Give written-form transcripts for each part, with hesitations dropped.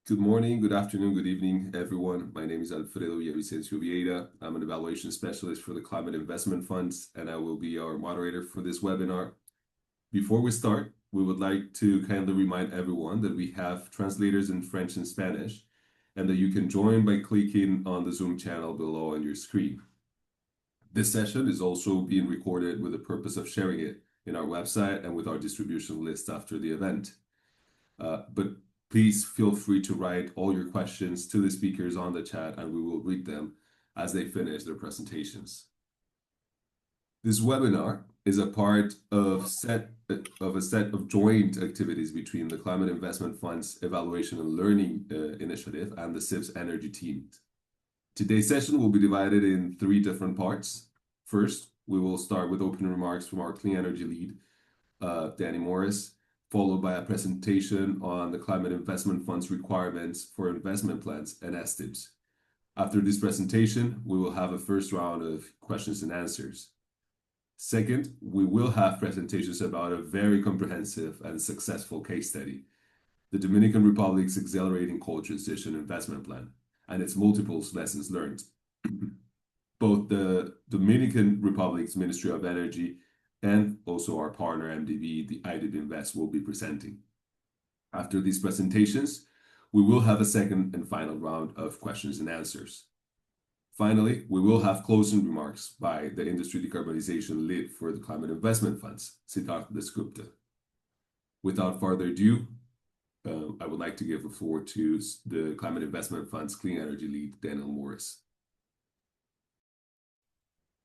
Good morning, good afternoon, good evening, everyone. My name is Alfredo Villavicencio Vieira. I'm an evaluation specialist for the Climate Investment Funds, and I will be our moderator for this webinar. Before we start, we would like to kindly remind everyone that we have translators in French and Spanish, and that you can join by clicking on the Zoom channel below on your screen. This session is also being recorded with the purpose of sharing it in our website and with our distribution list after the event. But please feel free to write all your questions to the speakers on the chat, and we will read them as they finish their presentations. This webinar is a part of a set of joint activities between the Climate Investment Fund's Evaluation and Learning Initiative and the CIF's Energy team. Today's session will be divided in three different parts. First, we will start with opening remarks from our clean energy lead, Danny Morris, followed by a presentation on the Climate Investment Fund's requirements for investment plans and STIPs. After this presentation, we will have a first round of questions and answers. Second, we will have presentations about a very comprehensive and successful case study, the Dominican Republic's Accelerating Coal Transition Investment Plan, and its multiple lessons learned. Both the Dominican Republic's Ministry of Energy and also our partner MDB, the IDIB Invest, will be presenting. After these presentations, we will have a second and final round of questions and answers. Finally, we will have closing remarks by the industry decarbonization lead for the climate investment funds, Siddharth Dasgupta. Without further ado, I would like to give the floor to the climate investment fund's clean energy lead, Daniel Morris.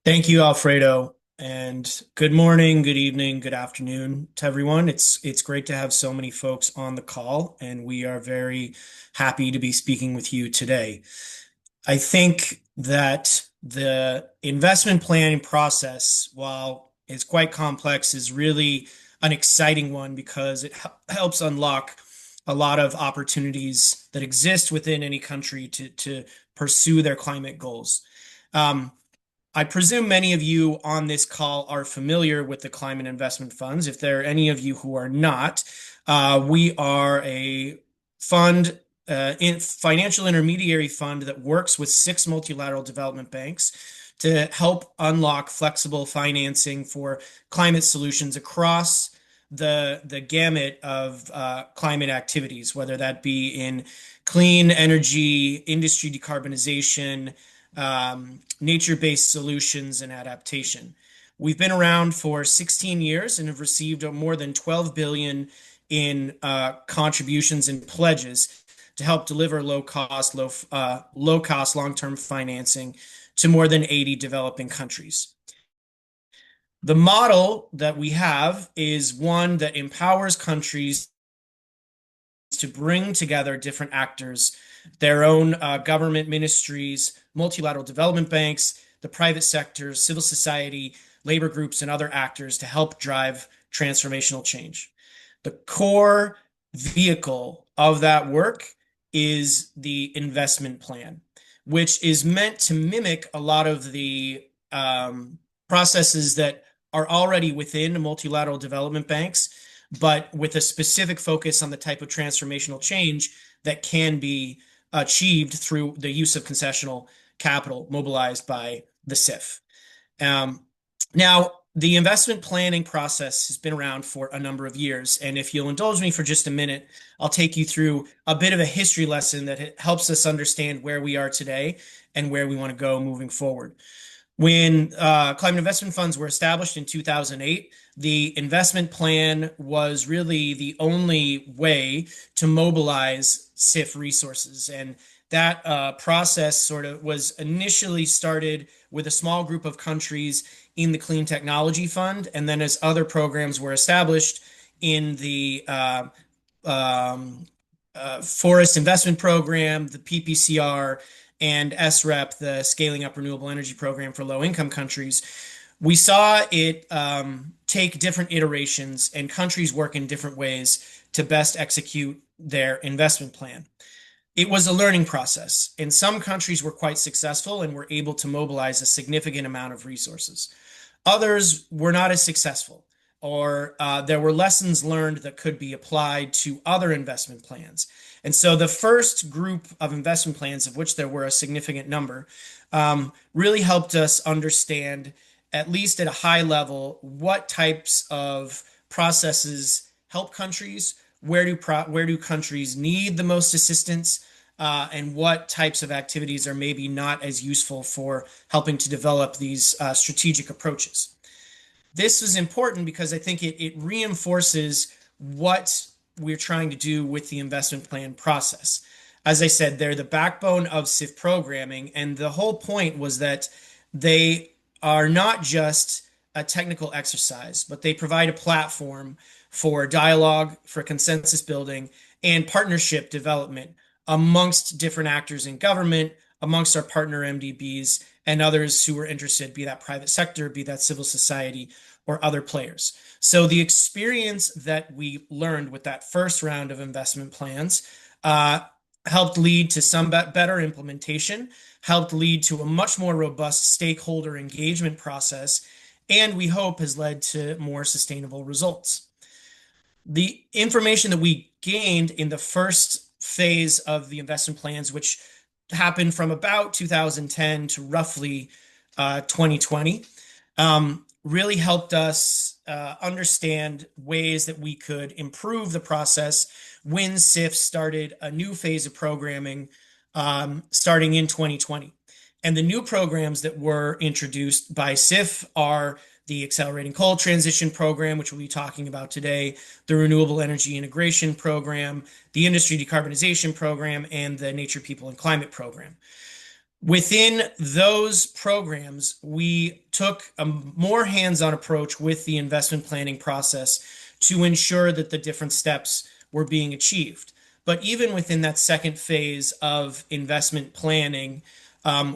Thank you, Alfredo. And good morning, good evening, good afternoon to everyone. It's great to have so many folks on the call, and we are very happy to be speaking with you today. I think that the investment planning process, while it's quite complex, is really an exciting one because it helps unlock a lot of opportunities that exist within any country to pursue their climate goals. I presume many of you on this call are familiar with the climate investment funds. If there are any of you who are not, we are a fund, financial intermediary fund that works with 6 multilateral development banks to help unlock flexible financing for climate solutions across the gamut of climate activities, whether that be in clean energy, industry decarbonization, nature-based solutions, and adaptation. We've been around for 16 years and have received more than 12 billion in contributions and pledges to help deliver low-cost, long-term financing to more than 80 developing countries. The model that we have is one that empowers countries to bring together different actors, their own government ministries, multilateral development banks, the private sector, civil society, labor groups, and other actors to help drive transformational change. The core vehicle of that work is the investment plan, which is meant to mimic a lot of the processes that are already within multilateral development banks, but with a specific focus on the type of transformational change that can be achieved through the use of concessional capital mobilized by the CIF. Now, the investment planning process has been around for a number of years, and if you'll indulge me for just a minute, I'll take you through a bit of a history lesson that helps us understand where we are today and where we want to go moving forward. When climate investment funds were established in 2008, the investment plan was really the only way to mobilize CIF resources. And that process sort of was initially started with a small group of countries in the Clean Technology Fund. And then as other programs were established in the Forest Investment Program, the PPCR, and SREP, the Scaling Up Renewable Energy Program for low-income countries, we saw it take different iterations and countries work in different ways to best execute their investment plan. It was a learning process, and some countries were quite successful and were able to mobilize a significant amount of resources. Others were not as successful, or there were lessons learned that could be applied to other investment plans. And so the first group of investment plans, of which there were a significant number, really helped us understand, at least at a high level, what types of processes help countries, where do countries need the most assistance, and what types of activities are maybe not as useful for helping to develop these strategic approaches. This is important because I think it reinforces what we're trying to do with the investment plan process. As I said, they're the backbone of SIF programming, and the whole point was that they are not just a technical exercise, but they provide a platform for dialogue, for consensus building, and partnership development amongst different actors in government, amongst our partner MDBs, and others who are interested, be that private sector, be that civil society, or other players. So the experience that we learned with that first round of investment plans helped lead to some better implementation, helped lead to a much more robust stakeholder engagement process, and we hope has led to more sustainable results. The information that we gained in the first phase of the investment plans, which happened from about 2010 to roughly 2020, really helped us understand ways that we could improve the process when SIF started a new phase of programming starting in 2020. And the new programs that were introduced by SIF are the Accelerating Coal Transition Program, which we'll be talking about today, the Renewable Energy Integration Program, the Industry Decarbonization Program, and the Nature, People, and Climate Program. Within those programs, we took a more hands-on approach with the investment planning process to ensure that the different steps were being achieved. But even within that second phase of investment planning,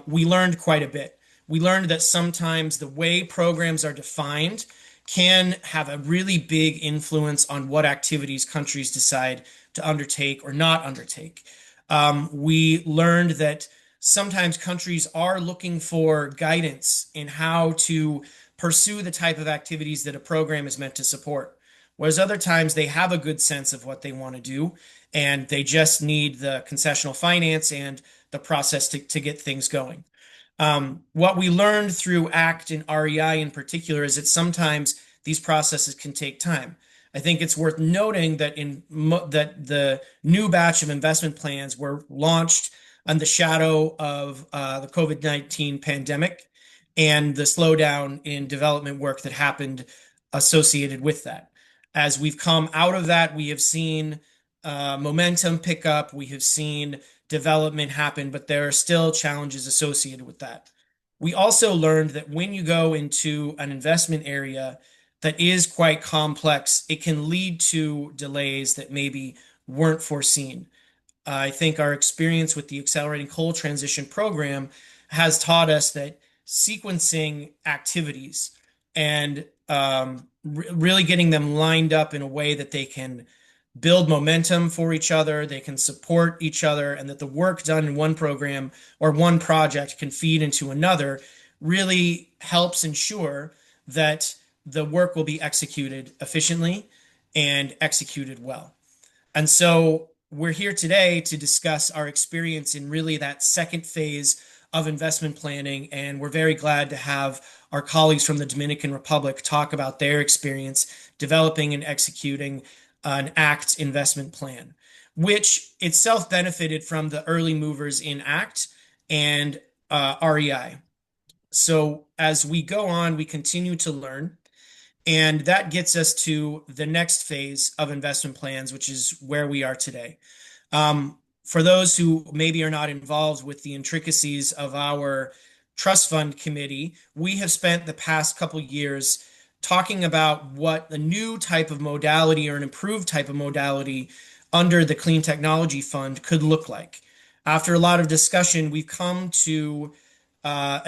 we learned quite a bit. We learned that sometimes the way programs are defined can have a really big influence on what activities countries decide to undertake or not undertake. We learned that sometimes countries are looking for guidance in how to pursue the type of activities that a program is meant to support. Whereas other times they have a good sense of what they want to do, and they just need the concessional finance and the process to get things going. What we learned through ACT and REI in particular is that sometimes these processes can take time. I think it's worth noting that that the new batch of investment plans were launched on the shadow of the COVID-19 pandemic and the slowdown in development work that happened associated with that. As we've come out of that, we have seen momentum pick up, we have seen development happen, but there are still challenges associated with that. We also learned that when you go into an investment area that is quite complex, it can lead to delays that maybe weren't foreseen. I think our experience with the Accelerating Coal Transition Program has taught us that sequencing activities and really getting them lined up in a way that they can build momentum for each other, they can support each other, and that the work done in one program or one project can feed into another really helps ensure that the work will be executed efficiently and executed well. And so we're here today to discuss our experience in really that second phase of investment planning, and we're very glad to have our colleagues from the Dominican Republic talk about their experience developing and executing an ACT investment plan, which itself benefited from the early movers in ACT and REI. So as we go on, we continue to learn, and that gets us to the next phase of investment plans, which is where we are today. For those who maybe are not involved with the intricacies of our trust fund committee, we have spent the past couple years talking about what the new type of modality or an improved type of modality under the Clean Technology Fund could look like. After a lot of discussion, we've come to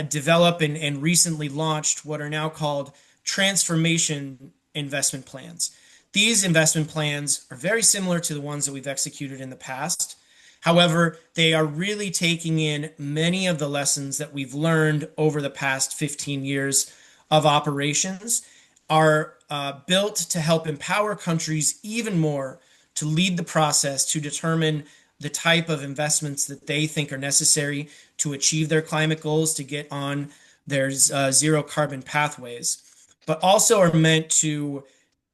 develop and recently launched what are now called transformation investment plans. These investment plans are very similar to the ones that we've executed in the past. However, they are really taking in many of the lessons that we've learned over the past 15 years of operations are built to help empower countries even more to lead the process to determine the type of investments that they think are necessary to achieve their climate goals, to get on their zero carbon pathways, but also are meant to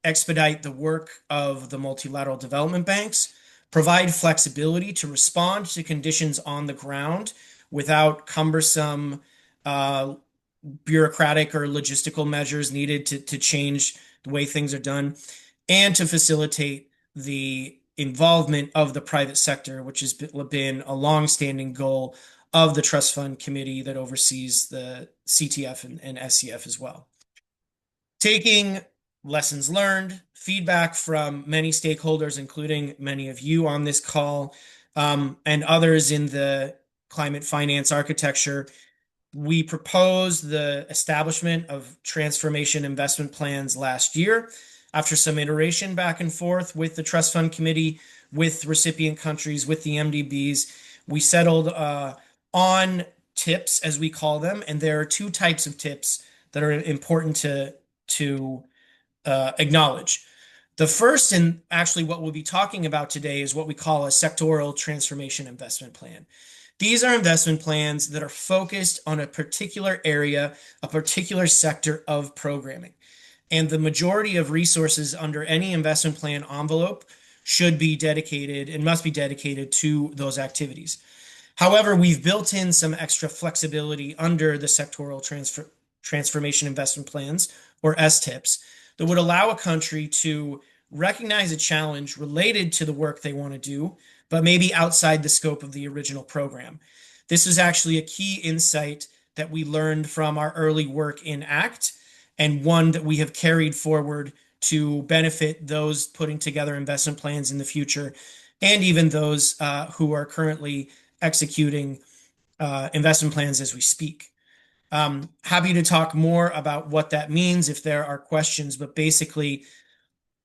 expedite the work of the multilateral development banks, provide flexibility to respond to conditions on the ground without cumbersome uh, bureaucratic or logistical measures needed to change the way things are done, and to facilitate the involvement of the private sector, which has been a long-standing goal of the Trust Fund Committee that oversees the CTF and SCF as well. Taking lessons learned, feedback from many stakeholders, including many of you on this call, and others in the climate finance architecture, we proposed the establishment of transformation investment plans last year after some iteration back and forth with the Trust Fund Committee, with recipient countries, with the MDBs. We settled on tips, as we call them, and there are two types of tips that are important to acknowledge. The first, and actually what we'll be talking about today, is what we call a sectoral transformation investment plan. These are investment plans that are focused on a particular area, a particular sector of programming. And the majority of resources under any investment plan envelope should be dedicated and must be dedicated to those activities. However, we've built in some extra flexibility under the sectoral transformation investment plans, or STIPs, that would allow a country to recognize a challenge related to the work they want to do, but maybe outside the scope of the original program. This is actually a key insight that we learned from our early work in ACT, and one that we have carried forward to benefit those putting together investment plans in the future, and even those who are currently executing investment plans as we speak. Happy to talk more about what that means if there are questions, but basically,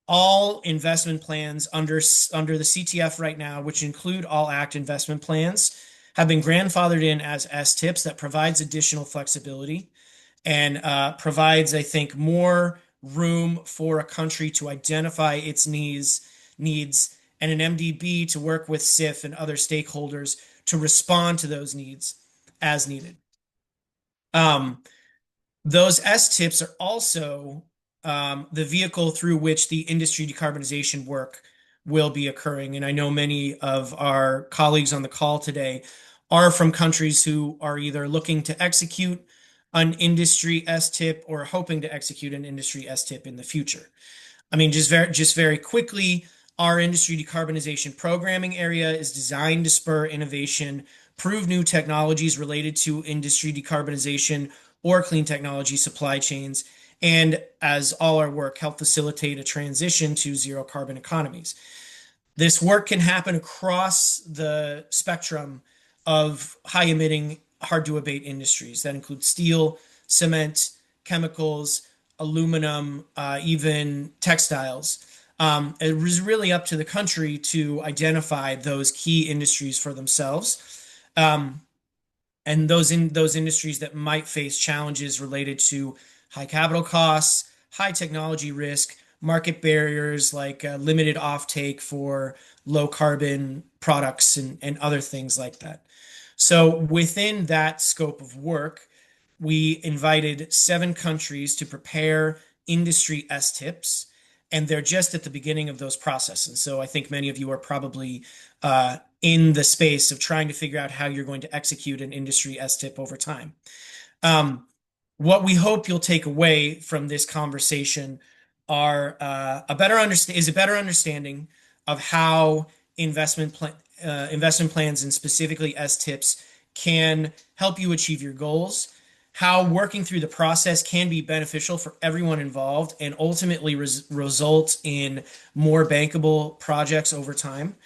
all investment plans under the CTF right now, which include all ACT investment plans, have been grandfathered in as STIPs. That provides additional flexibility and provides, I think, more room for a country to identify its needs, and an MDB to work with SIF and other stakeholders to respond to those needs as needed. Um, those STIPs are also the vehicle through which the industry decarbonization work will be occurring. And I know many of our colleagues on the call today are from countries who are either looking to execute an industry STIP or hoping to execute an industry STIP in the future. I mean, just very quickly, our industry decarbonization programming area is designed to spur innovation, prove new technologies related to industry decarbonization or clean technology supply chains, and as all our work, help facilitate a transition to zero carbon economies. This work can happen across the spectrum of high emitting, hard to abate industries that include steel, cement, chemicals, aluminum, even textiles. It was really up to the country to identify those key industries for themselves. And those industries that might face challenges related to high capital costs, high technology risk, market barriers like limited offtake for low carbon products and other things like that. So within that scope of work, we invited 7 countries to prepare industry STIPs, and they're just at the beginning of those processes. So I think many of you are probably in the space of trying to figure out how you're going to execute an industry STIP over time. What we hope you'll take away from this conversation are a better understanding of how investment plans and specifically STIPs can help you achieve your goals, how working through the process can be beneficial for everyone involved and ultimately result in more bankable projects over time,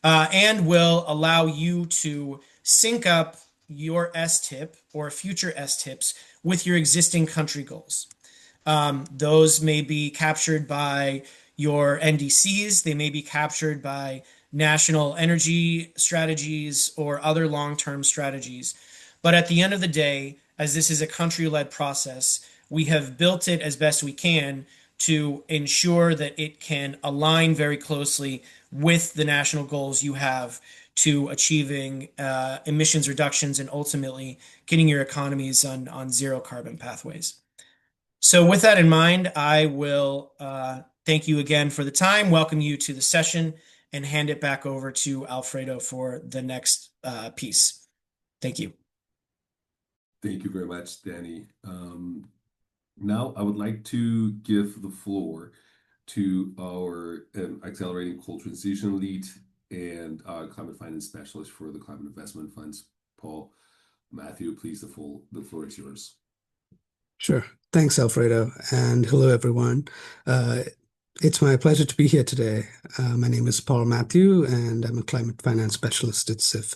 and will allow you to sync up your STIP or future STIPs with your existing country goals. Those may be captured by your NDCs, they may be captured by national energy strategies or other long term strategies. But at the end of the day, as this is a country led process, we have built it as best we can to ensure that it can align very closely with the national goals you have to achieving emissions reductions and ultimately getting your economies on zero carbon pathways. So, with that in mind, I will thank you again for the time, welcome you to the session, and hand it back over to Alfredo for the next piece. Thank you. Thank you very much, Danny. Now, I would like to give the floor to our Accelerating Coal Transition Lead and Climate Finance Specialist for the Climate Investment Funds, Paul Matthew. Please, the floor is yours. Sure. Thanks, Alfredo, and hello, everyone. It's my pleasure to be here today. My name is Paul Matthew, and I'm a climate finance specialist at SIF.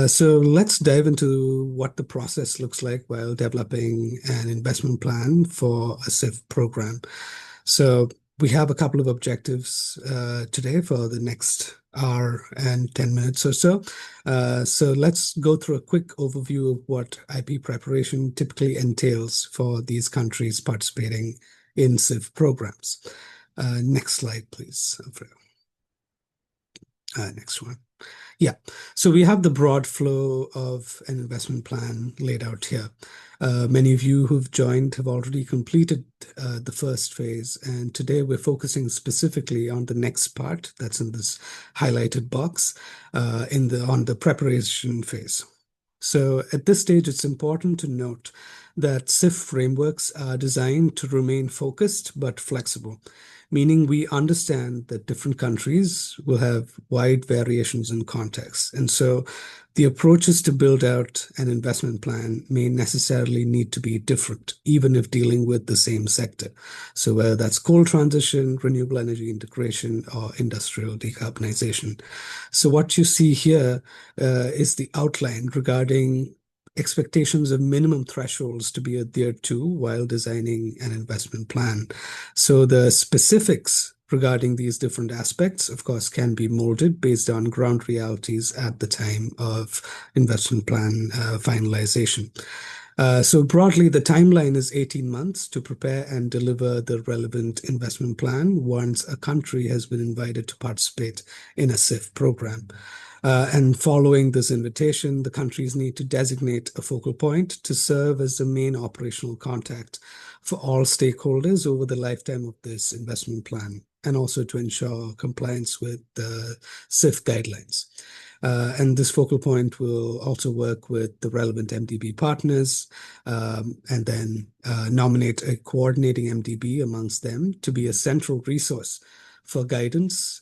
So let's dive into what the process looks like while developing an investment plan for a SIF program. So we have a couple of objectives today for the next hour and 10 minutes or so. So let's go through a quick overview of what IP preparation typically entails for these countries participating in SIF programs. Next slide, please, Alfredo. Next one. Yeah, so we have the broad flow of an investment plan laid out here. Many of you who've joined have already completed the first phase, and today we're focusing specifically on the next part that's in this highlighted box on the preparation phase. So at this stage, it's important to note that SIF frameworks are designed to remain focused but flexible, meaning we understand that different countries will have wide variations in context. And so the approaches to build out an investment plan may necessarily need to be different, even if dealing with the same sector. So whether that's coal transition, renewable energy integration, or industrial decarbonization. So what you see here is the outline regarding expectations of minimum thresholds to be adhered to while designing an investment plan. So the specifics regarding these different aspects, of course, can be molded based on ground realities at the time of investment plan finalization. So broadly, the timeline is 18 months to prepare and deliver the relevant investment plan once a country has been invited to participate in a SIF program. And following this invitation, the countries need to designate a focal point to serve as the main operational contact for all stakeholders over the lifetime of this investment plan, and also to ensure compliance with the SIF guidelines. And this focal point will also work with the relevant MDB partners and then nominate a coordinating MDB amongst them to be a central resource for guidance,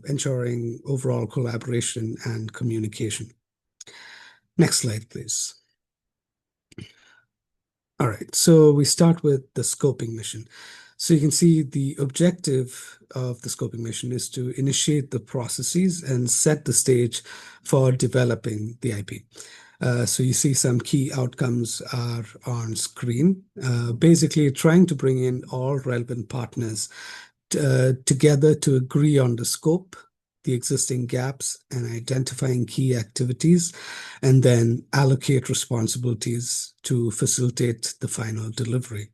ensuring overall collaboration and communication. Next slide, please. All right, so we start with the scoping mission. So you can see the objective of the scoping mission is to initiate the processes and set the stage for developing the IP. So you see some key outcomes are on screen, basically trying to bring in all relevant partners together to agree on the scope, the existing gaps, and identifying key activities, and then allocate responsibilities to facilitate the final delivery.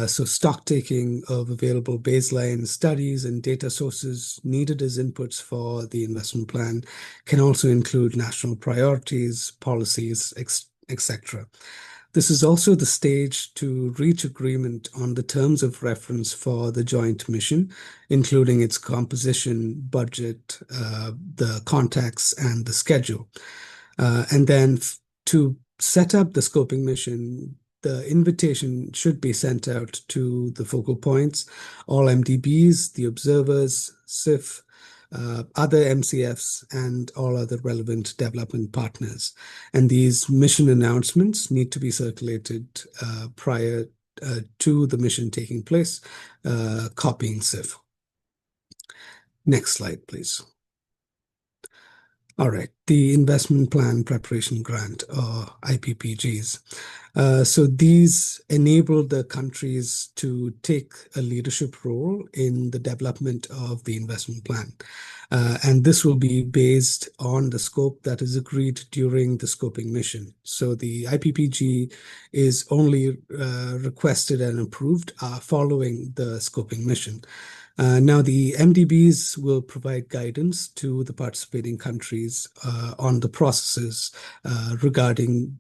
So stock taking of available baseline studies and data sources needed as inputs for the investment plan can also include national priorities, policies, etc. This is also the stage to reach agreement on the terms of reference for the joint mission, including its composition, budget, the contacts, and the schedule. And then to set up the scoping mission, the invitation should be sent out to the focal points, all MDBs, the observers, SIF, other MCFs, and all other relevant development partners. And these mission announcements need to be circulated prior to the mission taking place, copying SIF. Next slide, please. All right, the Investment Plan Preparation Grant, or IPPGs. So these enable the countries to take a leadership role in the development of the investment plan. And this will be based on the scope that is agreed during the scoping mission. So the IPPG is only requested and approved following the scoping mission. Now, the MDBs will provide guidance to the participating countries on the processes regarding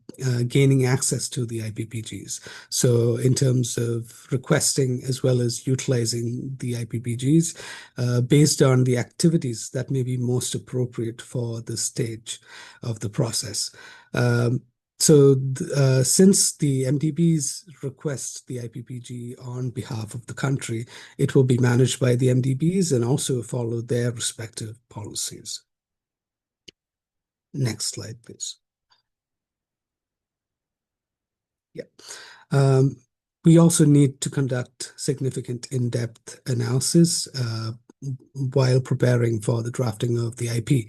gaining access to the IPPGs. So, in terms of requesting as well as utilizing the IPPGs based on the activities that may be most appropriate for the stage of the process. Since the MDBs request the IPPG on behalf of the country, it will be managed by the MDBs and also follow their respective policies. Next slide, please. Yeah. We also need to conduct significant in-depth analysis while preparing for the drafting of the IP.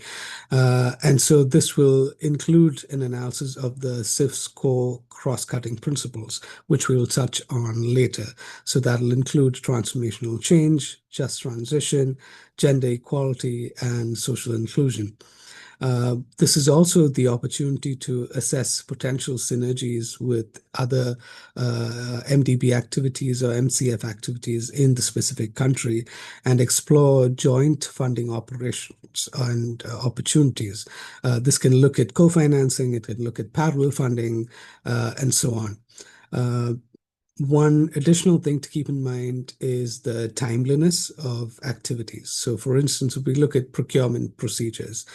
And so this will include an analysis of the SIF's core cross-cutting principles, which we will touch on later. So that'll include transformational change, just transition, gender equality, and social inclusion. This is also the opportunity to assess potential synergies with other MDB activities or MCF activities in the specific country and explore joint funding operations and opportunities. This can look at co-financing, it can look at parallel funding, and so on. One additional thing to keep in mind is the timeliness of activities. So, for instance, if we look at procurement procedures,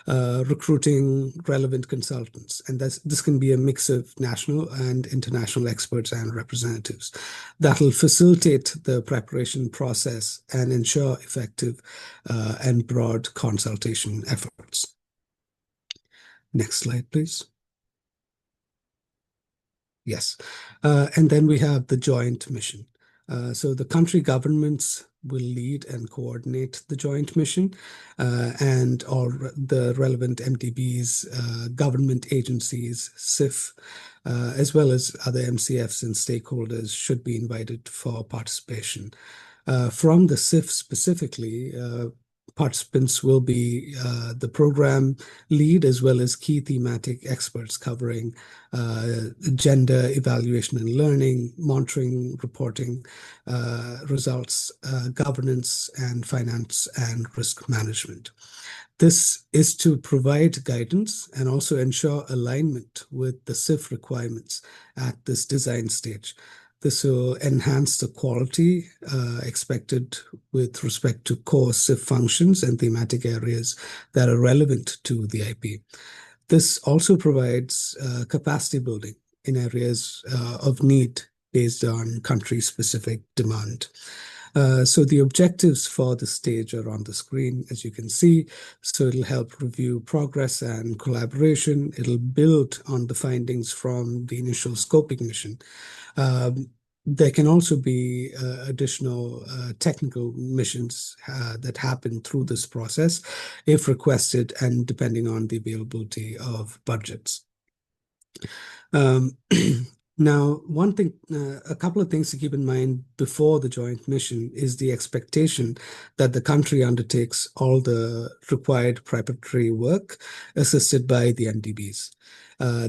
recruiting relevant consultants, and this can be a mix of national and international experts and representatives. That'll facilitate the preparation process and ensure effective and broad consultation efforts. Next slide, please. Yes. And then we have the joint mission. So the country governments will lead and coordinate the joint mission, and all the relevant MDBs, government agencies, SIF, as well as other MCFs and stakeholders should be invited for participation. From the SIF specifically, participants will be the program lead as well as key thematic experts covering gender evaluation and learning, monitoring, reporting, results, governance, and finance and risk management. This is to provide guidance and also ensure alignment with the SIF requirements at this design stage. This will enhance the quality expected with respect to core SIF functions and thematic areas that are relevant to the IP. This also provides capacity building in areas of need based on country-specific demand. So the objectives for the stage are on the screen, as you can see. So it'll help review progress and collaboration. It'll build on the findings from the initial scoping mission. There can also be additional technical missions that happen through this process if requested and depending on the availability of budgets. Now, one thing, a couple of things to keep in mind before the joint mission is the expectation that the country undertakes all the required preparatory work assisted by the MDBs.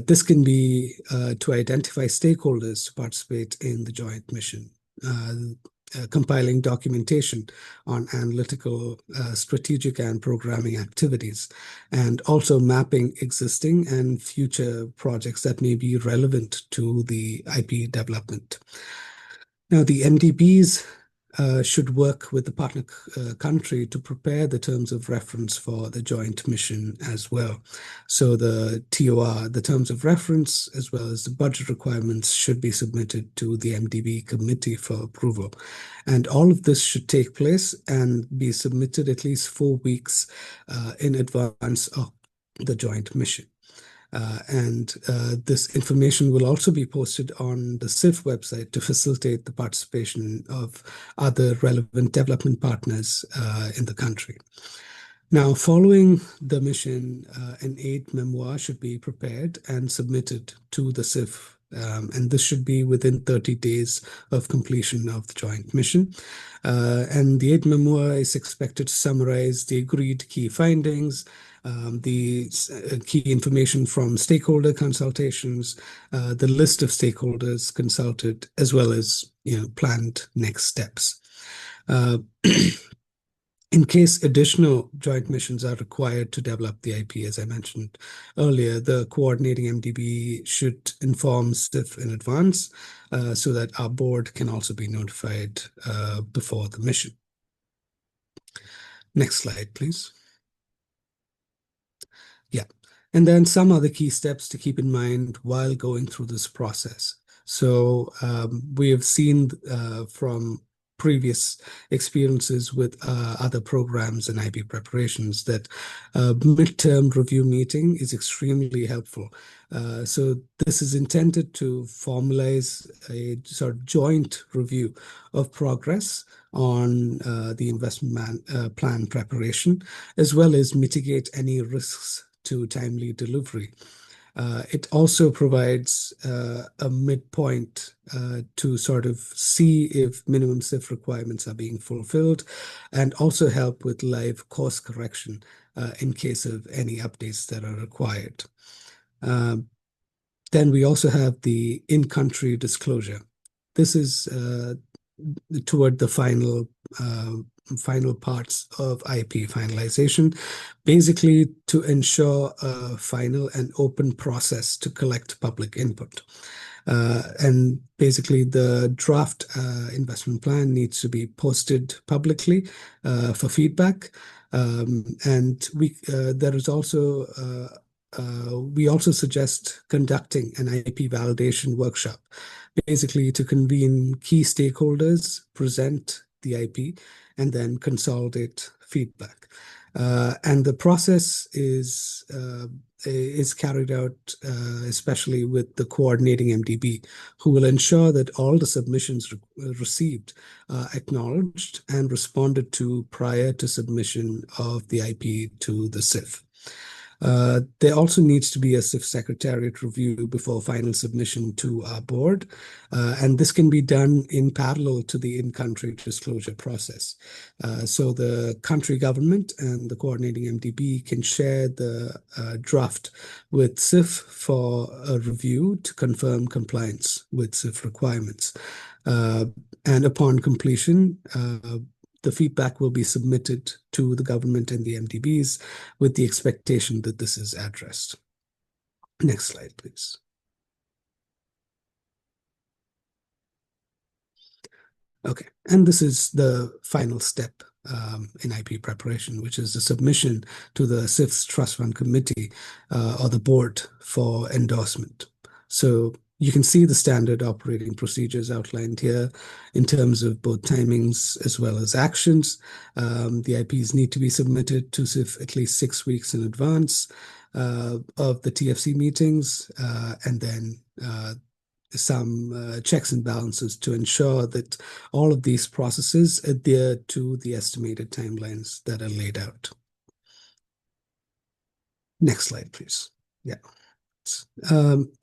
This can be to identify stakeholders to participate in the joint mission, compiling documentation on analytical, strategic, and programming activities, and also mapping existing and future projects that may be relevant to the IP development. Now, the MDBs should work with the partner country to prepare the terms of reference for the joint mission as well. So the TOR, the terms of reference, as well as the budget requirements should be submitted to the MDB committee for approval. And all of this should take place and be submitted at least 4 weeks in advance of the joint mission. This information will also be posted on the SIF website to facilitate the participation of other relevant development partners in the country. Now, following the mission, an aid memoir should be prepared and submitted to the SIF, and this should be within 30 days of completion of the joint mission. And the aid memoir is expected to summarize the agreed key findings, the key information from stakeholder consultations, the list of stakeholders consulted, as well as planned next steps. In case additional joint missions are required to develop the IP, as I mentioned earlier, the coordinating MDB should inform SIF in advance so that our board can also be notified before the mission. Next slide, please. Yeah, and then some other key steps to keep in mind while going through this process. So we have seen from previous experiences with other programs and IP preparations that midterm review meeting is extremely helpful. So this is intended to formalize a sort of joint review of progress on the investment plan preparation, as well as mitigate any risks to timely delivery. It also provides a midpoint to sort of see if minimum SIF requirements are being fulfilled, and also help with live course correction in case of any updates that are required. Then we also have the in-country disclosure. This is toward the final parts of IP finalization, basically to ensure a final and open process to collect public input. And basically the draft investment plan needs to be posted publicly for feedback. And there is also we also suggest conducting an IP validation workshop, basically to convene key stakeholders, present the IP, and then consolidate feedback. And the process is carried out especially with the coordinating MDB, who will ensure that all the submissions received are acknowledged and responded to prior to submission of the IP to the SIF. There also needs to be a SIF secretariat review before final submission to our board, and this can be done in parallel to the in-country disclosure process. So the country government and the coordinating MDB can share the draft with SIF for a review to confirm compliance with SIF requirements. And upon completion, the feedback will be submitted to the government and the MDBs with the expectation that this is addressed. Next slide, please. Okay, and this is the final step in IP preparation, which is the submission to the SIF's Trust Fund Committee or the board for endorsement. So you can see the standard operating procedures outlined here in terms of both timings as well as actions. The IPs need to be submitted to SIF at least 6 weeks in advance of the TFC meetings, and then some checks and balances to ensure that all of these processes adhere to the estimated timelines that are laid out. Next slide, please. Yeah.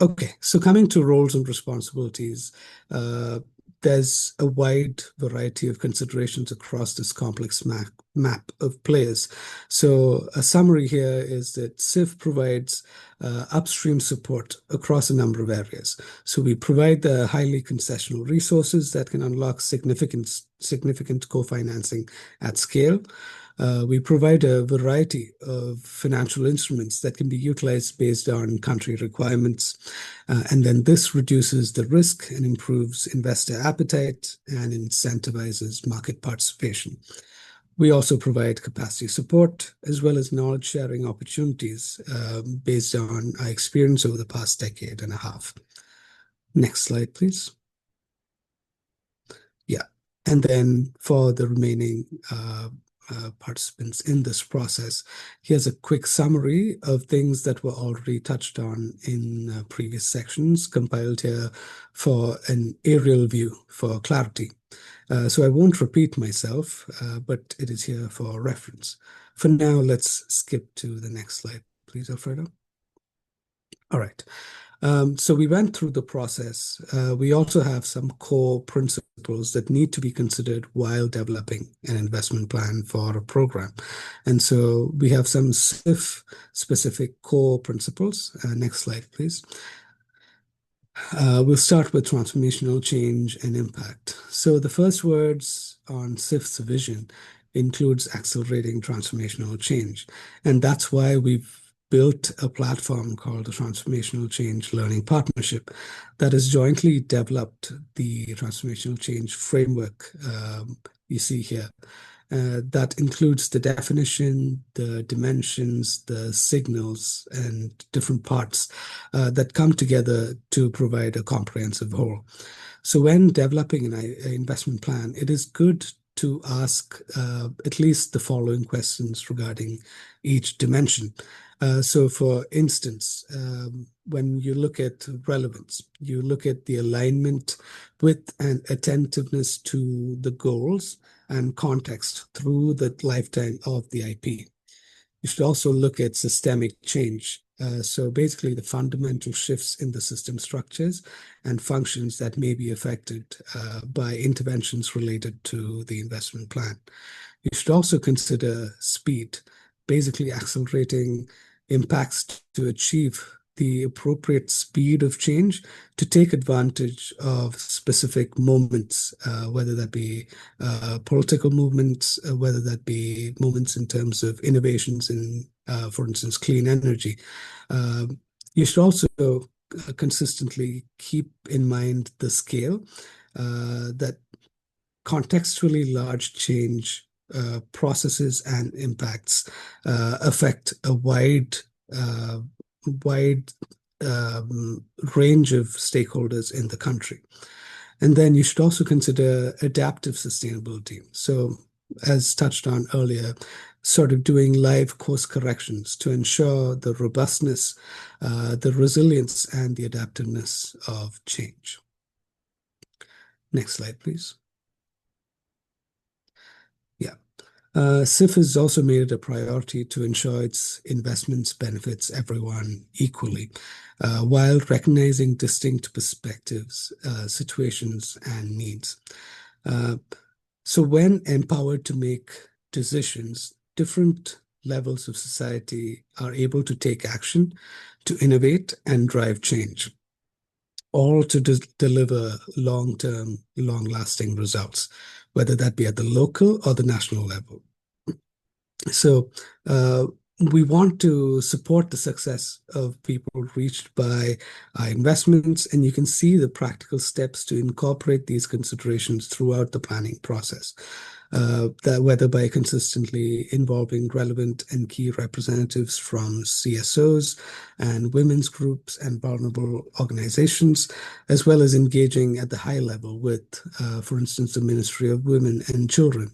Okay, so coming to roles and responsibilities, there's a wide variety of considerations across this complex map of players. So a summary here is that SIF provides upstream support across a number of areas. So we provide the highly concessional resources that can unlock significant co-financing at scale. We provide a variety of financial instruments that can be utilized based on country requirements. And then this reduces the risk and improves investor appetite and incentivizes market participation. We also provide capacity support as well as knowledge sharing opportunities based on our experience over the past decade and a half. Next slide, please. Yeah, and then for the remaining participants in this process, here's a quick summary of things that were already touched on in previous sections, compiled here for an aerial view for clarity. So I won't repeat myself, but it is here for reference. For now, let's skip to the next slide, please, Alfredo. All right. So we went through the process. We also have some core principles that need to be considered while developing an investment plan for a program. And so we have some SIF specific core principles. Next slide, please. We'll start with transformational change and impact. So the first words on SIF's vision includes accelerating transformational change. And that's why we've built a platform called the Transformational Change Learning Partnership that has jointly developed the transformational change framework you see here. That includes the definition, the dimensions, the signals, and different parts that come together to provide a comprehensive whole. So when developing an investment plan, it is good to ask at least the following questions regarding each dimension. So for instance, when you look at relevance, you look at the alignment with and attentiveness to the goals and context through the lifetime of the IP. You should also look at systemic change. So basically the fundamental shifts in the system structures and functions that may be affected by interventions related to the investment plan. You should also consider speed, basically accelerating impacts to achieve the appropriate speed of change to take advantage of specific moments, whether that be political movements, whether that be moments in terms of innovations in, for instance, clean energy. You should also consistently keep in mind the scale that contextually large change processes and impacts affect a wide range of stakeholders in the country. And then you should also consider adaptive sustainability. So as touched on earlier, sort of doing live course corrections to ensure the robustness, the resilience, and the adaptiveness of change. Next slide, please. SIF has also made it a priority to ensure its investments benefits everyone equally, while recognizing distinct perspectives, situations, and needs. So when empowered to make decisions, different levels of society are able to take action, to innovate, and drive change, all to deliver long-term, long-lasting results, whether that be at the local or the national level. So we want to support the success of people reached by our investments, and you can see the practical steps to incorporate these considerations throughout the planning process. That whether by consistently involving relevant and key representatives from CSOs and women's groups and vulnerable organizations, as well as engaging at the high level with, for instance, the Ministry of Women and Children,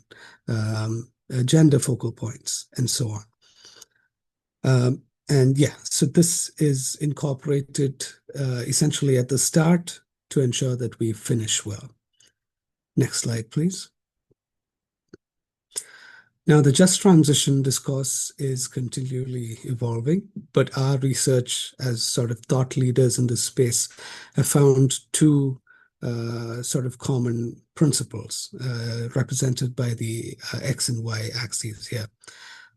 gender focal points, and so on. And yeah, so this is incorporated essentially at the start to ensure that we finish well. Next slide, please. Now, the just transition discourse is continually evolving, but our research as sort of thought leaders in this space have found two sort of common principles represented by the X and Y axes here.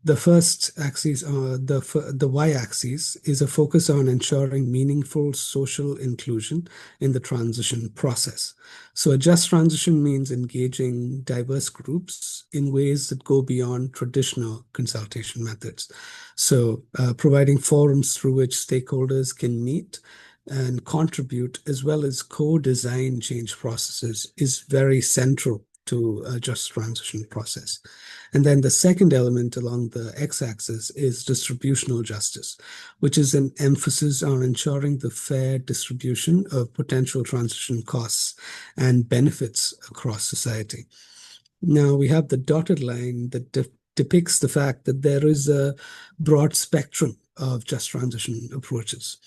The first axis, the y-axis, is a focus on ensuring meaningful social inclusion in the transition process. So a just transition means engaging diverse groups in ways that go beyond traditional consultation methods. So providing forums through which stakeholders can meet and contribute, as well as co-design change processes, is very central to a just transition process. And then the second element along the x-axis is distributional justice, which is an emphasis on ensuring the fair distribution of potential transition costs and benefits across society. Now we have the dotted line that depicts the fact that there is a broad spectrum of just transition approaches.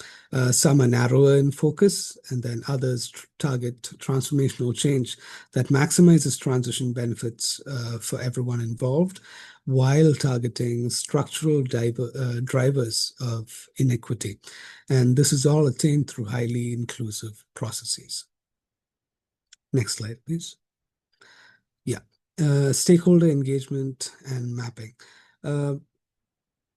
Some are narrower in focus, and then others target transformational change that maximizes transition benefits for everyone involved, while targeting structural drivers of inequity. And this is all attained through highly inclusive processes. Next slide, please. Yeah. Stakeholder engagement and mapping.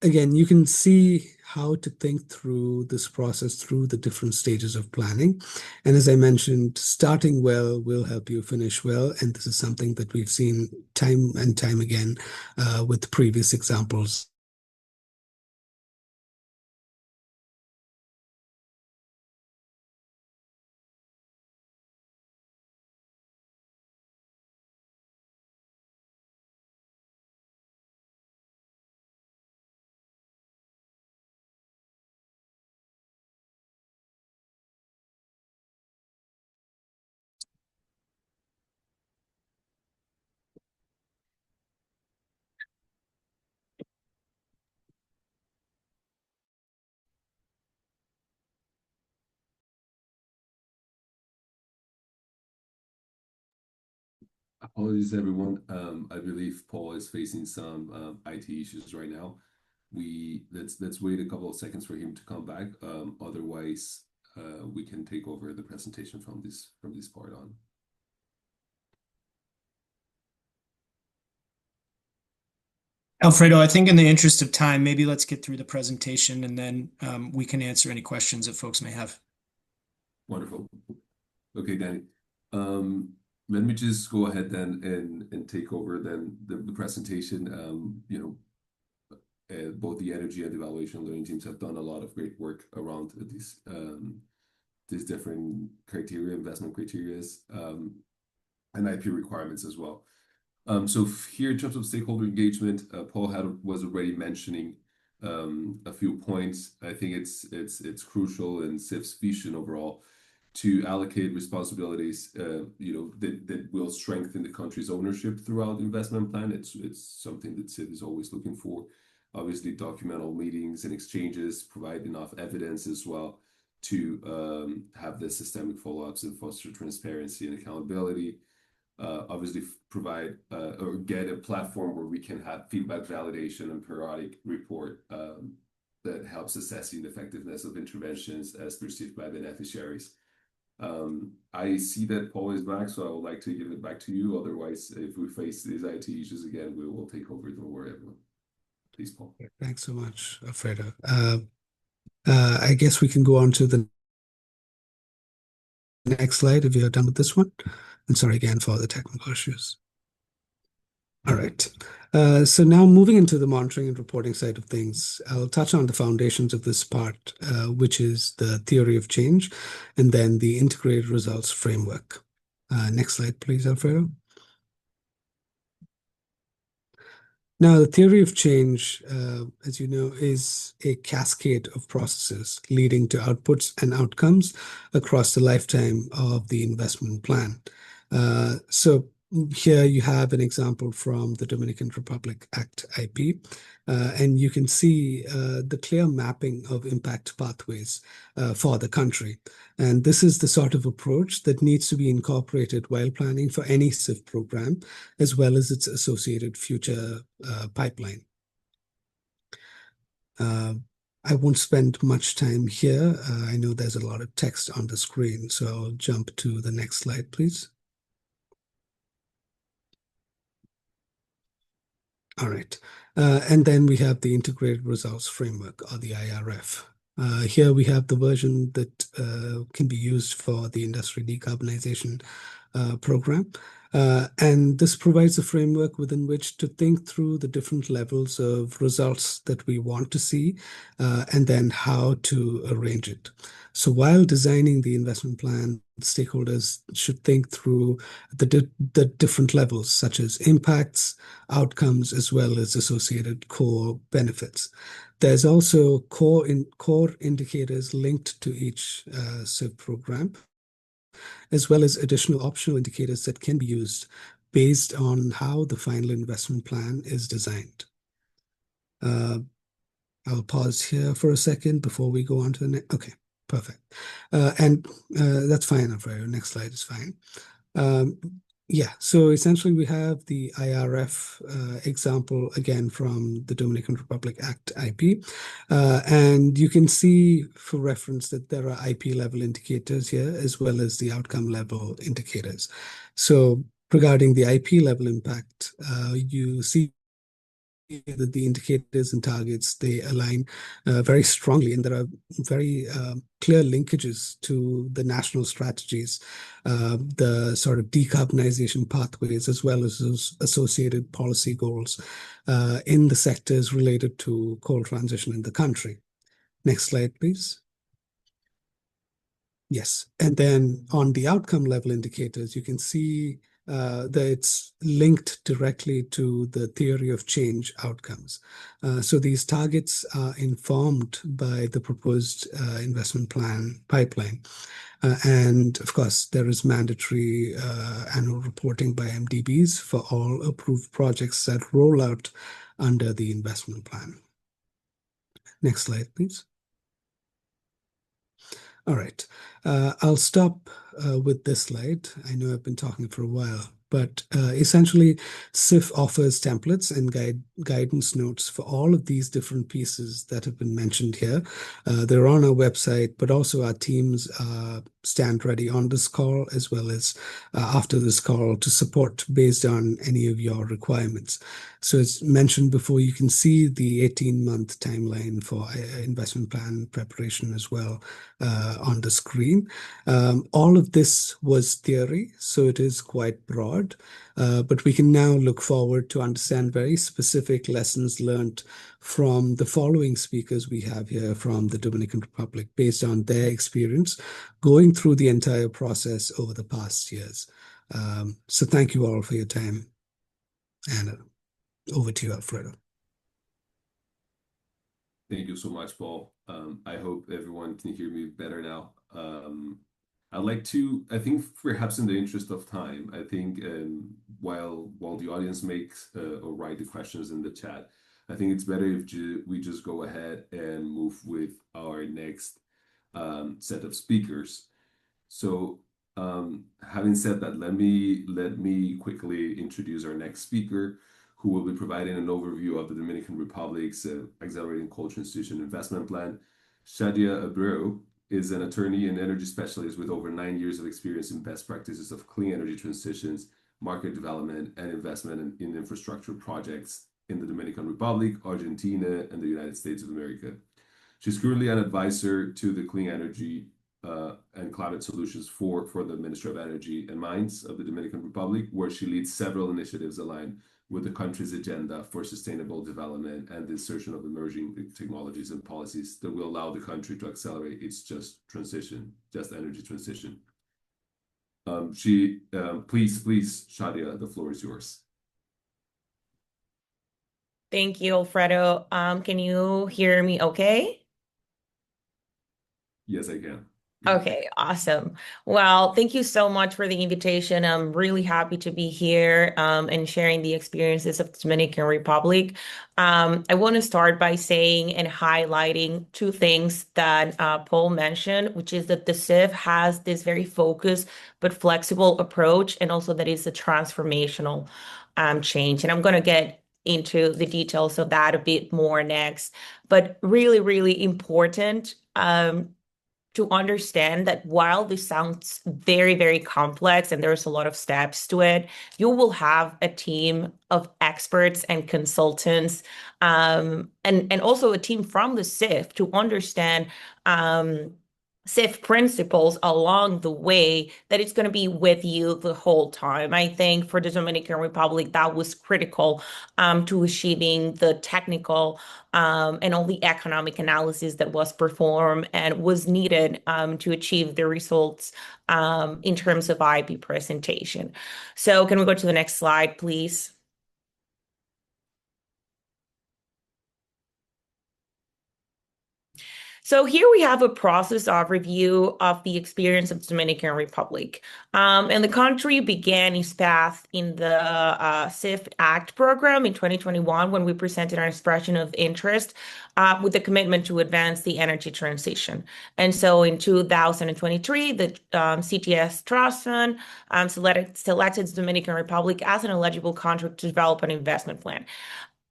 Again, you can see how to think through this process through the different stages of planning. And as I mentioned, starting well will help you finish well. And this is something that we've seen time and time again with previous examples. Apologies, everyone. I believe Paul is facing some IT issues right now. Let's wait a couple of seconds for him to come back. Otherwise, we can take over the presentation from this part on. Alfredo, I think in the interest of time, maybe let's get through the presentation and then we can answer any questions that folks may have. Wonderful. Okay, Danny. Let me just go ahead then and take over then the presentation. Both the energy and evaluation learning teams have done a lot of great work around these different criteria, investment criteria, and IP requirements as well. So here in terms of stakeholder engagement, Paul was already mentioning a few points. I think it's crucial in CIF's vision overall to allocate responsibilities, that will strengthen the country's ownership throughout the investment plan. It's something that CIF is always looking for. Obviously, document all meetings and exchanges, provide enough evidence as well to have the systemic follow-ups and foster transparency and accountability. Obviously, provide or get a platform where we can have feedback, validation, and periodic report that helps assessing the effectiveness of interventions as perceived by beneficiaries. I see that Paul is back, so I would like to give it back to you. Otherwise, if we face these IT issues again, we will take over. Don't worry, everyone. Please, Paul. Thanks so much, Alfredo. I guess we can go on to the next slide if you're done with this one. And sorry again for the technical issues. All right. So now moving into the monitoring and reporting side of things, I'll touch on the foundations of this part, which is the theory of change, and then the integrated results framework. Next slide, please, Alfredo. Now, the theory of change, as you know, is a cascade of processes leading to outputs and outcomes across the lifetime of the investment plan. So here you have an example from the Dominican Republic Act IP, and you can see the clear mapping of impact pathways for the country. And this is the sort of approach that needs to be incorporated while planning for any CIF program, as well as its associated future pipeline. I won't spend much time here. I know there's a lot of text on the screen, so I'll jump to the next slide, please. All right. And then we have the Integrated Results Framework, or the IRF. Here we have the version that can be used for the industry decarbonization program. And this provides a framework within which to think through the different levels of results that we want to see, and then how to arrange it. So while designing the investment plan, stakeholders should think through the different levels, such as impacts, outcomes, as well as associated core benefits. There's also core indicators linked to each CIF program, as well as additional optional indicators that can be used based on how the final investment plan is designed. I'll pause here for a second before we go on to the next. Okay, perfect. And that's fine, Alfredo. Next slide is fine. Um, yeah, so essentially we have the IRF example again from the Dominican Republic Act IP. And you can see for reference that there are IP level indicators here as well as the outcome level indicators. So regarding the IP level impact, you see that the indicators and targets, they align very strongly, and there are very clear linkages to the national strategies, the sort of decarbonization pathways, as well as those associated policy goals in the sectors related to coal transition in the country. Next slide, please. Yes. And then on the outcome level indicators, you can see that it's linked directly to the theory of change outcomes. So these targets are informed by the proposed investment plan pipeline. And of course, there is mandatory annual reporting by MDBs for all approved projects that roll out under the investment plan. Next slide, please. All right. I'll stop with this slide. I know I've been talking for a while, but essentially, SIF offers templates and guidance notes for all of these different pieces that have been mentioned here. They're on our website, but also our teams stand ready on this call as well as after this call to support based on any of your requirements. So as mentioned before, you can see the 18-month timeline for investment plan preparation as well on the screen. All of this was theory, so it is quite broad, but we can now look forward to understand very specific lessons learned from the following speakers we have here from the Dominican Republic based on their experience going through the entire process over the past years. So thank you all for your time. And over to you, Alfredo. Thank you so much, Paul. I hope everyone can hear me better now. I'd like to, I think perhaps in the interest of time, I think while the audience makes or write the questions in the chat, I think it's better if we just go ahead and move with our next set of speakers. So having said that, let me quickly introduce our next speaker, who will be providing an overview of the Dominican Republic's Accelerating Coal Transition Investment Plan. Shadia Abreu is an attorney and energy specialist with over 9 years of experience in best practices of clean energy transitions, market development, and investment in infrastructure projects in the Dominican Republic, Argentina, and the United States of America. She's currently an advisor to the Clean Energy and Climate Solutions for the Ministry of Energy and Mines of the Dominican Republic, where she leads several initiatives aligned with the country's agenda for sustainable development and the insertion of emerging technologies and policies that will allow the country to accelerate its just energy transition. Please, Shadia, the floor is yours. Thank you, Alfredo. Can you hear me okay? Yes, I can. Okay, awesome. Well, thank you so much for the invitation. I'm really happy to be here and sharing the experiences of the Dominican Republic. I want to start by saying and highlighting two things that Paul mentioned, which is that the CIF has this very focused but flexible approach, and also that it's a transformational change. And I'm going to get into the details of that a bit more next. But really, really important to understand that while this sounds very, very complex and there's a lot of steps to it, you will have a team of experts and consultants, and also a team from the CIF to understand CIF principles along the way, that it's going to be with you the whole time. I think for the Dominican Republic, that was critical to achieving the technical and all the economic analysis that was performed and was needed to achieve the results in terms of IP presentation. So can we go to the next slide, please? So here we have a process of review of the experience of the Dominican Republic. And the country began its path in the SIFT Act program in 2021 when we presented our expression of interest with a commitment to advance the energy transition. And so in 2023, the CTS Trust Fund selected the Dominican Republic as an eligible country to develop an investment plan.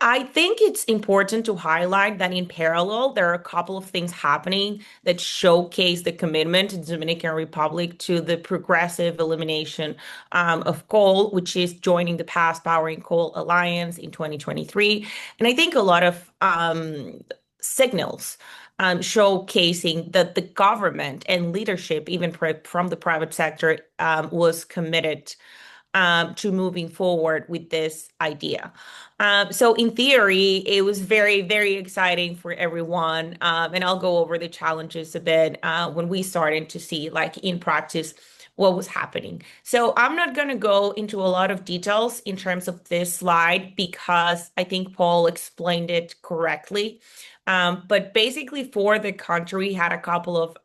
I think it's important to highlight that in parallel, there are a couple of things happening that showcase the commitment to the Dominican Republic to the progressive elimination of coal, which is joining the Past Powering Coal Alliance in 2023. And I think a lot of signals showcasing that the government and leadership, even from the private sector, was committed to moving forward with this idea. So in theory, it was very, very exciting for everyone. And I'll go over the challenges a bit when we started to see, like in practice, what was happening. So I'm not going to go into a lot of details in terms of this slide because I think Paul explained it correctly. But basically, for the country, we had a couple of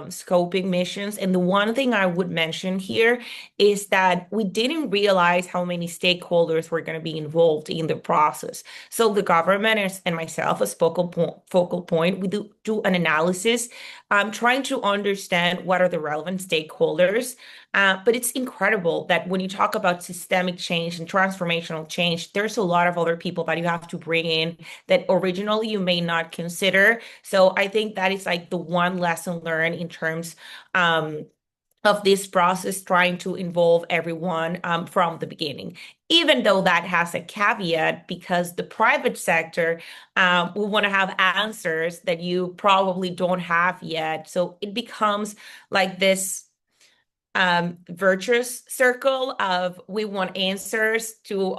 scoping missions. And the one thing I would mention here is that we didn't realize how many stakeholders were going to be involved in the process. So the government and myself, as focal point, we do an analysis, trying to understand what are the relevant stakeholders. But it's incredible that when you talk about systemic change and transformational change, there's a lot of other people that you have to bring in that originally you may not consider. So I think that is like the one lesson learned in terms of this process, trying to involve everyone from the beginning, even though that has a caveat because the private sector will want to have answers that you probably don't have yet. So it becomes like this virtuous circle of we want answers to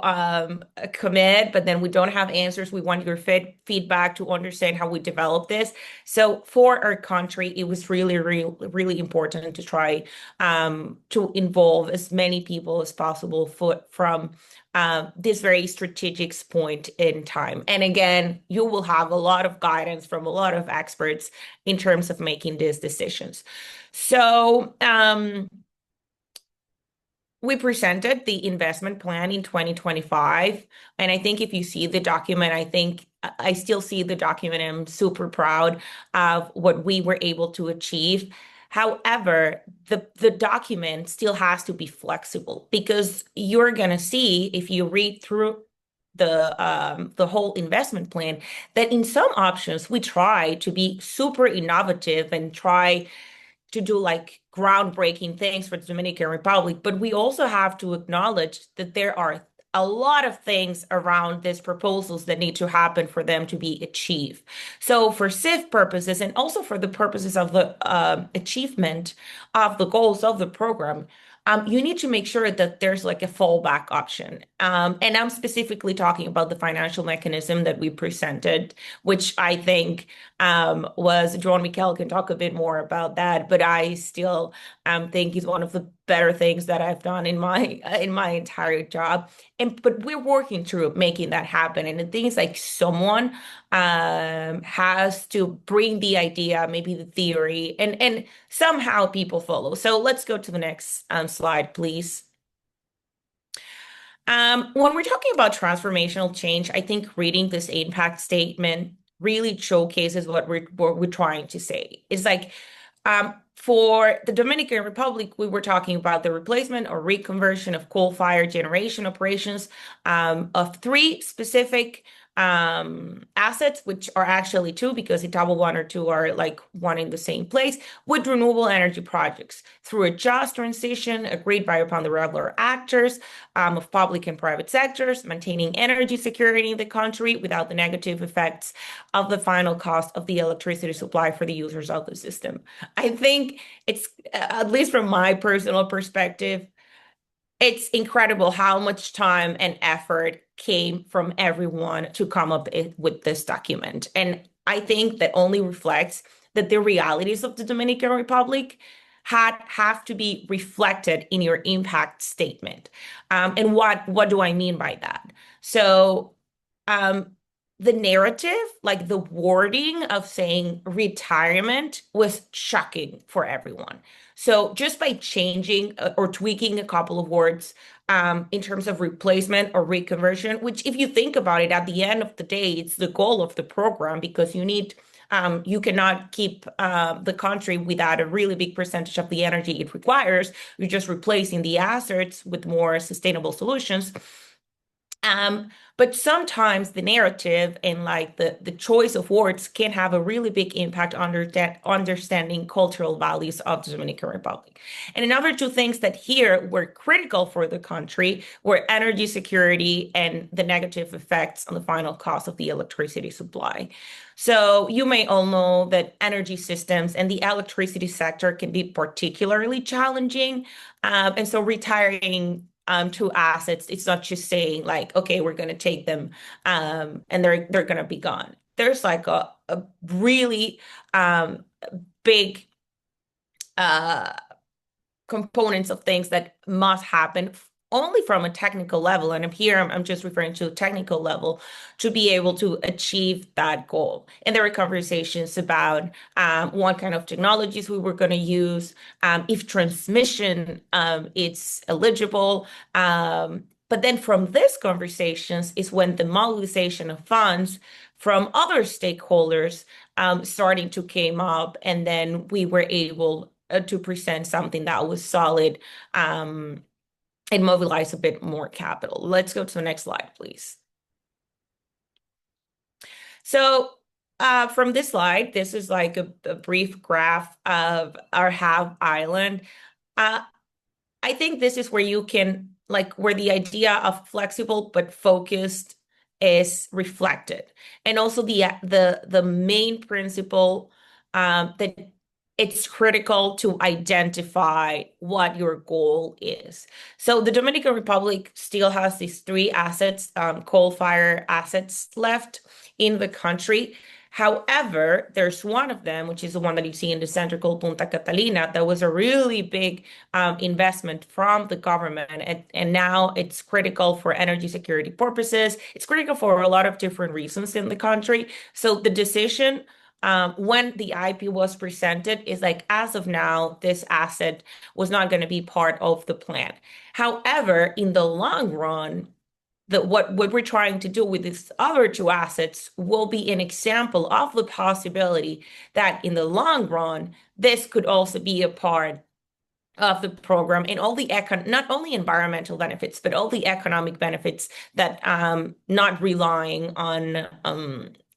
commit, but then we don't have answers. We want your feedback to understand how we develop this. So for our country, it was really, really, really important to try to involve as many people as possible from this very strategic point in time. And again, you will have a lot of guidance from a lot of experts in terms of making these decisions. So, we presented the investment plan in 2025. And I think if you see the document, I think I still see the document. I'm super proud of what we were able to achieve. However, the document still has to be flexible because you're going to see if you read through the whole investment plan that in some options we try to be super innovative and try to do like groundbreaking things for the Dominican Republic, but we also have to acknowledge that there are a lot of things around these proposals that need to happen for them to be achieved. So for SIF purposes and also for the purposes of the achievement of the goals of the program, you need to make sure that there's like a fallback option. And I'm specifically talking about the financial mechanism that we presented, which I think was John Mikel can talk a bit more about that, but I still think is one of the better things that I've done in my entire job. But we're working through making that happen. And the thing is like someone has to bring the idea, maybe the theory, and somehow people follow. So let's go to the next slide, please. When we're talking about transformational change, I think reading this impact statement really showcases what we're trying to say. It's like for the Dominican Republic, we were talking about the replacement or reconversion of coal-fired generation operations of three specific assets, which are actually two because Itabo 1 or 2 are like one in the same place, with renewable energy projects through a just transition agreed by upon the regular actors of public and private sectors, maintaining energy security in the country without the negative effects of the final cost of the electricity supply for the users of the system. I think it's, at least from my personal perspective, it's incredible how much time and effort came from everyone to come up with this document. And I think that only reflects that the realities of the Dominican Republic have to be reflected in your impact statement. And what do I mean by that? So the narrative, like the wording of saying retirement, was shocking for everyone. So just by changing or tweaking a couple of words in terms of replacement or reconversion, which if you think about it, at the end of the day, it's the goal of the program because you cannot keep the country without a really big percentage of the energy it requires. You're just replacing the assets with more sustainable solutions. But sometimes the narrative and like the choice of words can have a really big impact on understanding cultural values of the Dominican Republic. And another two things that here were critical for the country were energy security and the negative effects on the final cost of the electricity supply. So you may all know that energy systems and the electricity sector can be particularly challenging. And so retiring to assets, it's not just saying like, okay, we're going to take them and they're going to be gone. There's like a really big uh, components of things that must happen only from a technical level. And I'm just referring to a technical level to be able to achieve that goal. And there were conversations about what kind of technologies we were going to use, if transmission it's eligible. But then from these conversations is when the mobilization of funds from other stakeholders starting to came up, and then we were able to present something that was solid and mobilize a bit more capital. Let's go to the next slide, please. So from this slide, this is like a brief graph of our Have Island. I think this is where you can, like, where the idea of flexible but focused is reflected. And also the main principle that it's critical to identify what your goal is. So the Dominican Republic still has these three assets, coal-fired assets left in the country. However, there's one of them, which is the one that you see in the center called Punta Catalina, that was a really big investment from the government. And now it's critical for energy security purposes. It's critical for a lot of different reasons in the country. So the decision when the IP was presented is like, as of now, this asset was not going to be part of the plan. However, in the long run, what we're trying to do with these other two assets will be an example of the possibility that in the long run, this could also be a part of the program and all the not only environmental benefits, but all the economic benefits that not relying on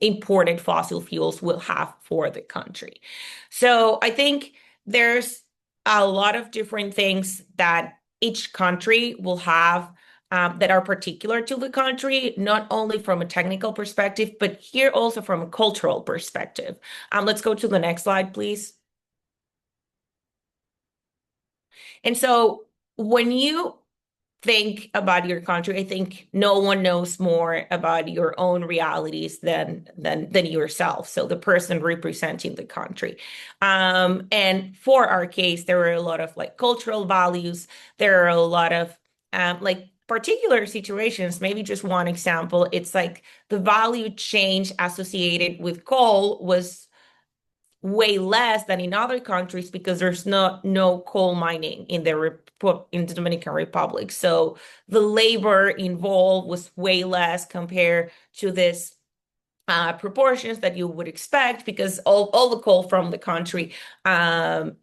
imported fossil fuels will have for the country. So I think there's a lot of different things that each country will have that are particular to the country, not only from a technical perspective, but here also from a cultural perspective. Let's go to the next slide, please. And so when you think about your country, I think no one knows more about your own realities than yourself. So the person representing the country. And for our case, there are a lot of like cultural values. There are a lot of like particular situations. Maybe just one example, it's like the value change associated with coal was way less than in other countries because there's no coal mining in the Dominican Republic. So the labor involved was way less compared to this proportions that you would expect because all the coal from the country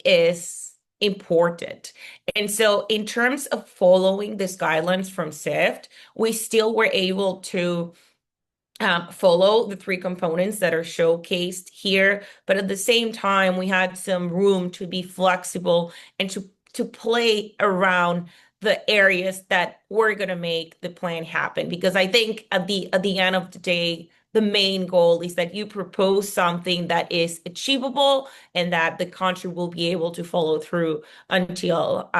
is imported. And so in terms of following these guidelines from SIFT, we still were able to follow the three components that are showcased here, but at the same time, we had some room to be flexible and to play around the areas that were going to make the plan happen. Because I think at the end of the day, the main goal is that you propose something that is achievable and that the country will be able to follow through until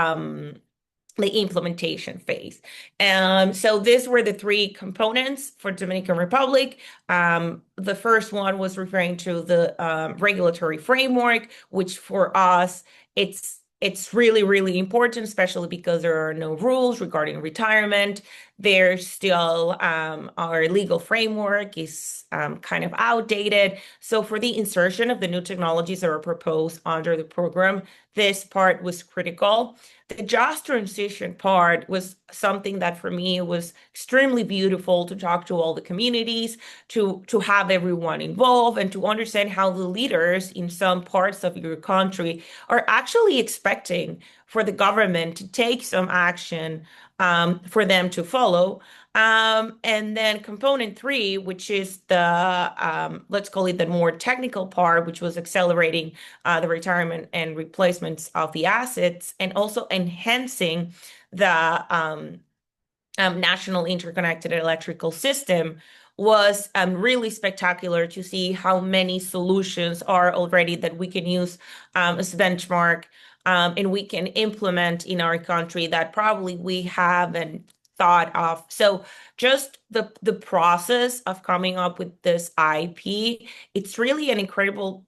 the implementation phase. So these were the three components for Dominican Republic. The first one was referring to the regulatory framework, which for us, it's really, really important, especially because there are no rules regarding retirement. There's still our legal framework is kind of outdated. So for the insertion of the new technologies that were proposed under the program, this part was critical. The just transition part was something that for me was extremely beautiful to talk to all the communities, to have everyone involved, and to understand how the leaders in some parts of your country are actually expecting for the government to take some action for them to follow. And then component three, which is the let's call it the more technical part, which was accelerating the retirement and replacements of the assets, and also enhancing the national interconnected electrical system, was really spectacular to see how many solutions are already that we can use as a benchmark, and we can implement in our country that probably we haven't thought of. So just the process of coming up with this IP, it's really an incredible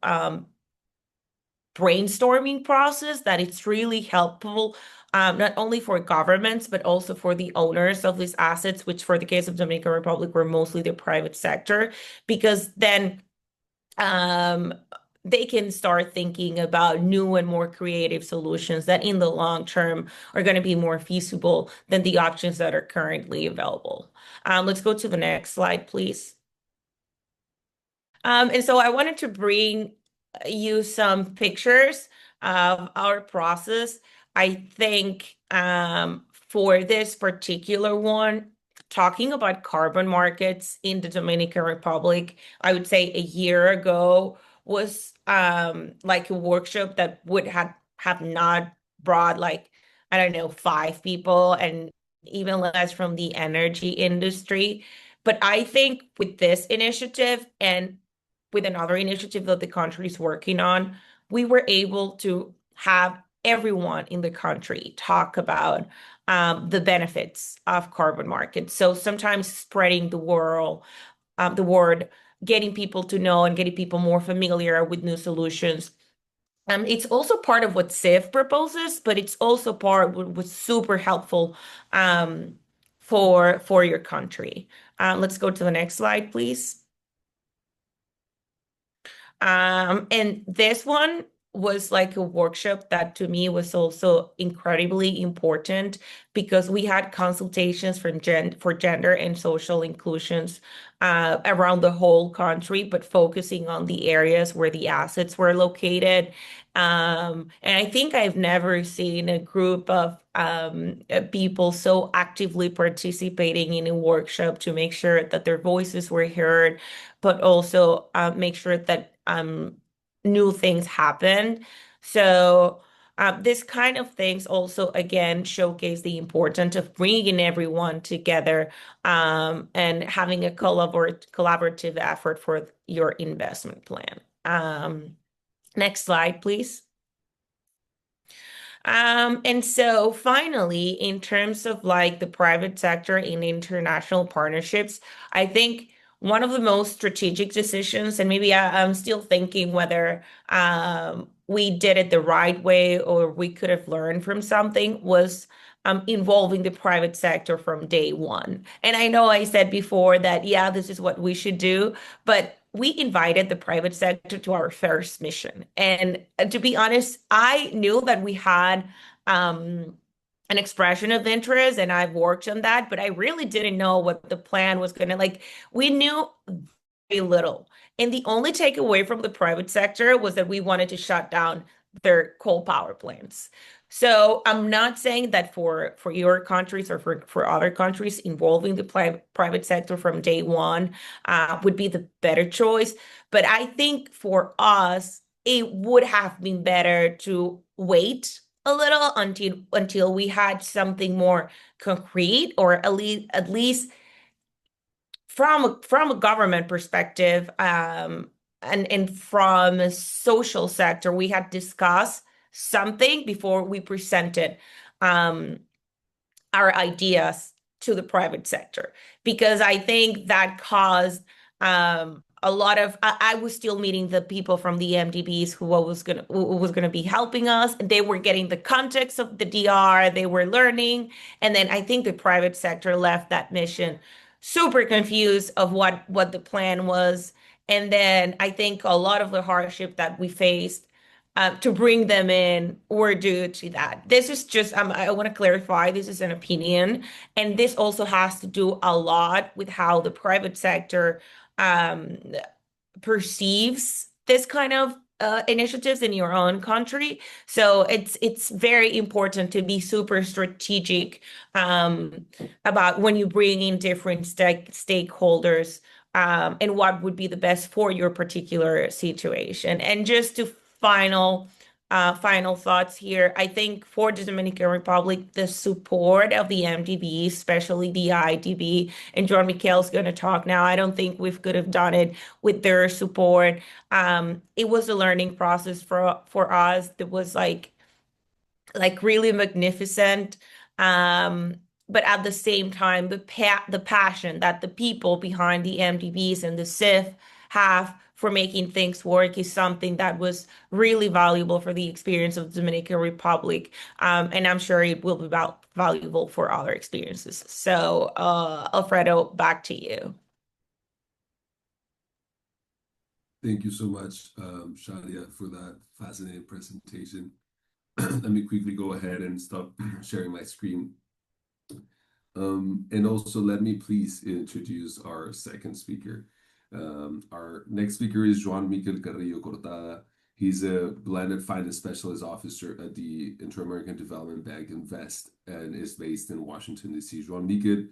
brainstorming process that it's really helpful, not only for governments, but also for the owners of these assets, which for the case of Dominican Republic were mostly the private sector, because then um, they can start thinking about new and more creative solutions that in the long term are going to be more feasible than the options that are currently available. Let's go to the next slide, please. And so I wanted to bring you some pictures of our process. I think for this particular one, talking about carbon markets in the Dominican Republic, I would say a year ago was like a workshop that would have not brought, like, I don't know, five people, and even less from the energy industry. But I think with this initiative and with another initiative that the country is working on, we were able to have everyone in the country talk about the benefits of carbon markets. So sometimes spreading the word, getting people to know and getting people more familiar with new solutions. It's also part of what CIV proposes, but it's also part what was super helpful for your country. Let's go to the next slide, please. And this one was like a workshop that to me was also incredibly important because we had consultations for gender and social inclusions around the whole country, but focusing on the areas where the assets were located. And I think I've never seen a group of people so actively participating in a workshop to make sure that their voices were heard, but also make sure that new things happen. So this kind of things also again showcase the importance of bringing everyone together and having a collaborative effort for your investment plan. Next slide, please. And so finally, in terms of like the private sector in international partnerships, I think one of the most strategic decisions, and maybe I'm still thinking whether we did it the right way or we could have learned from something, was involving the private sector from day one. And I know I said before that, yeah, this is what we should do, but we invited the private sector to our first mission. And to be honest, I knew that we had an expression of interest and I've worked on that, but I really didn't know what the plan was going to like. We knew very little. And the only takeaway from the private sector was that we wanted to shut down their coal power plants. So I'm not saying that for your countries or for other countries involving the private sector from day one would be the better choice. But I think for us, it would have been better to wait a little until we had something more concrete, or at least from a government perspective, and from a social sector, we had discussed something before we presented our ideas to the private sector, because I think that caused a lot of I was still meeting the people from the MDBs who was gonna be helping us. They were getting the context of the DR, they were learning, and then I think the private sector left that mission super confused of what the plan was. And then I think a lot of the hardship that we faced to bring them in were due to that. This is just, I want to clarify, this is an opinion. And this also has to do a lot with how the private sector um, perceives this kind of initiatives in your own country. So it's very important to be super strategic about when you bring in different stakeholders and what would be the best for your particular situation. And just to final thoughts here. I think for the Dominican Republic, the support of the MDB, especially the IDB, and John Mikel's going to talk now. I don't think we could have done it with their support. It was a learning process for us. That was like really magnificent. Um, but at the same time, the passion that the people behind the MDBs and the CIF have for making things work is something that was really valuable for the experience of the Dominican Republic. And I'm sure it will be valuable for other experiences. So, Alfredo, back to you. Thank you so much, Shadia, for that fascinating presentation. Let me quickly go ahead and stop sharing my screen. And also let me please introduce our second speaker. Our next speaker is Juan Miquel Carrillo Cortada. He's a blended finance specialist officer at the Inter-American Development Bank Invest and is based in Washington, D.C. Juan Miquel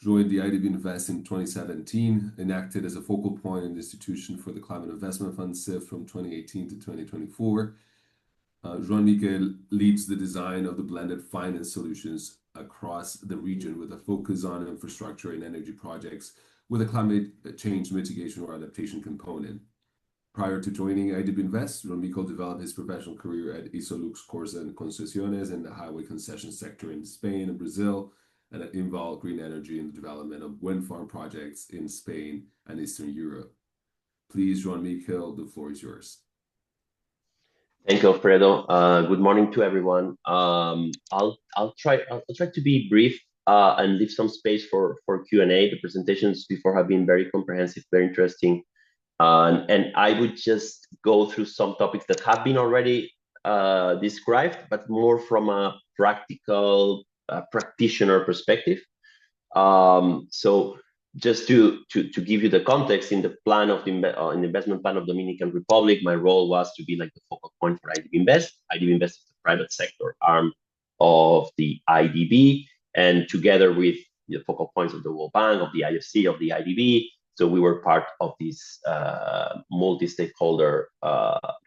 joined the IDB Invest in 2017 and acted as a focal point in the institution for the Climate Investment Fund CIF from 2018 to 2024. Juan Miquel leads the design of the blended finance solutions across the region with a focus on infrastructure and energy projects with a climate change mitigation or adaptation component. Prior to joining IDB Invest, Juan Miquel developed his professional career at Isolux Corsa and Concesiones in the highway concession sector in Spain and Brazil, and at Inval Green Energy in the development of wind farm projects in Spain and Eastern Europe. Please, Juan Miquel, the floor is yours. Thank you, Alfredo. Good morning to everyone. I'll try to be brief and leave some space for Q&A. The presentations before have been very comprehensive, very interesting, and I would just go through some topics that have been already described, but more from a practical practitioner perspective. So just to give you the context, in the plan of the investment plan of Dominican Republic, my role was to be like the focal point for IDB Invest. IDB Invest is the private sector arm of the IDB, and together with the focal points of the World Bank, of the IFC, of the IDB, so we were part of this multi-stakeholder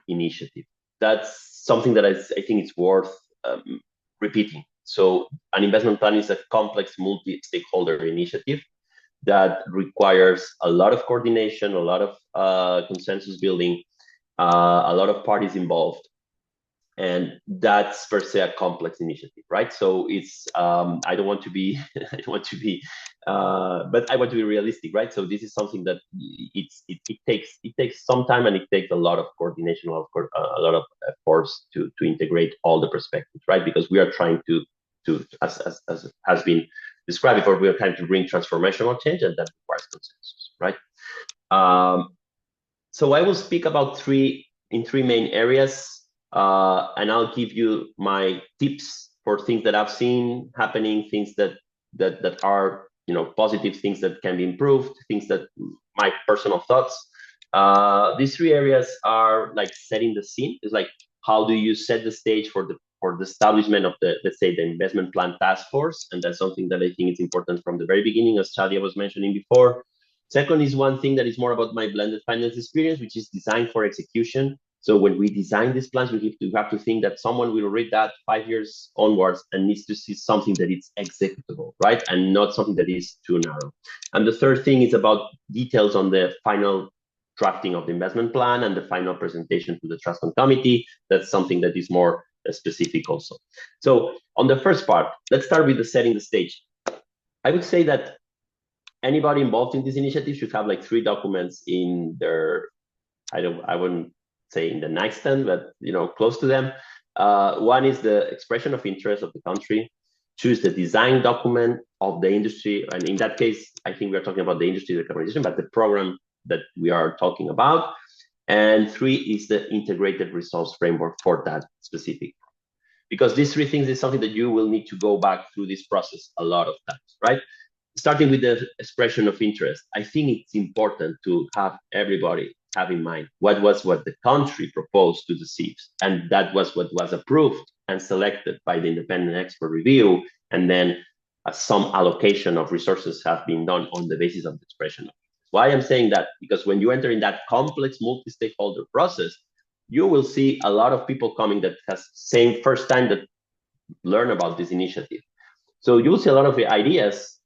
initiative. That's something that I think it's worth repeating. So an investment plan is a complex multi-stakeholder initiative that requires a lot of coordination, a lot of consensus building, a lot of parties involved, and that's per se a complex initiative, right? So it's I don't want to be but I want to be realistic, right? So this is something that it takes some time, and it takes a lot of coordination, a lot of efforts to integrate all the perspectives, right? Because we are trying to as has been described before, we are trying to bring transformational change, and that requires consensus, right? So I will speak about three main areas, and I'll give you my tips for things that I've seen happening, things that are positive, things that can be improved, things that my personal thoughts. These three areas are like setting the scene. It's like, how do you set the stage for the establishment of the, let's say, the investment plan task force? And that's something that I think is important from the very beginning, as Shadia was mentioning before. Second is one thing that is more about my blended finance experience, which is design for execution. So when we design these plans, we have to think that someone will read that 5 years onwards and needs to see something that is executable, right? And not something that is too narrow. And the third thing is about details on the final drafting of the investment plan and the final presentation to the trust fund committee. That's something that is more specific also. So on the first part, let's start with the setting the stage. I would say that anybody involved in this initiative should have like 3 documents in their, I wouldn't say in the nightstand, but close to them. One is the expression of interest of the country. 2 is the design document of the industry, and in that case, I think we're talking about the industry decarbonization, but the program that we are talking about. And 3 is the integrated results framework for that specific. Because these 3 things is something that you will need to go back through this process a lot of times, right? Starting with the expression of interest, I think it's important to have everybody have in mind what the country proposed to the CIFs, and that was what was approved and selected by the independent expert review, and then some allocation of resources have been done on the basis of the expression of interest. Why I'm saying that? Because when you enter in that complex multi-stakeholder process, you will see a lot of people coming that has same first time that learn about this initiative. So you will see a lot of ideas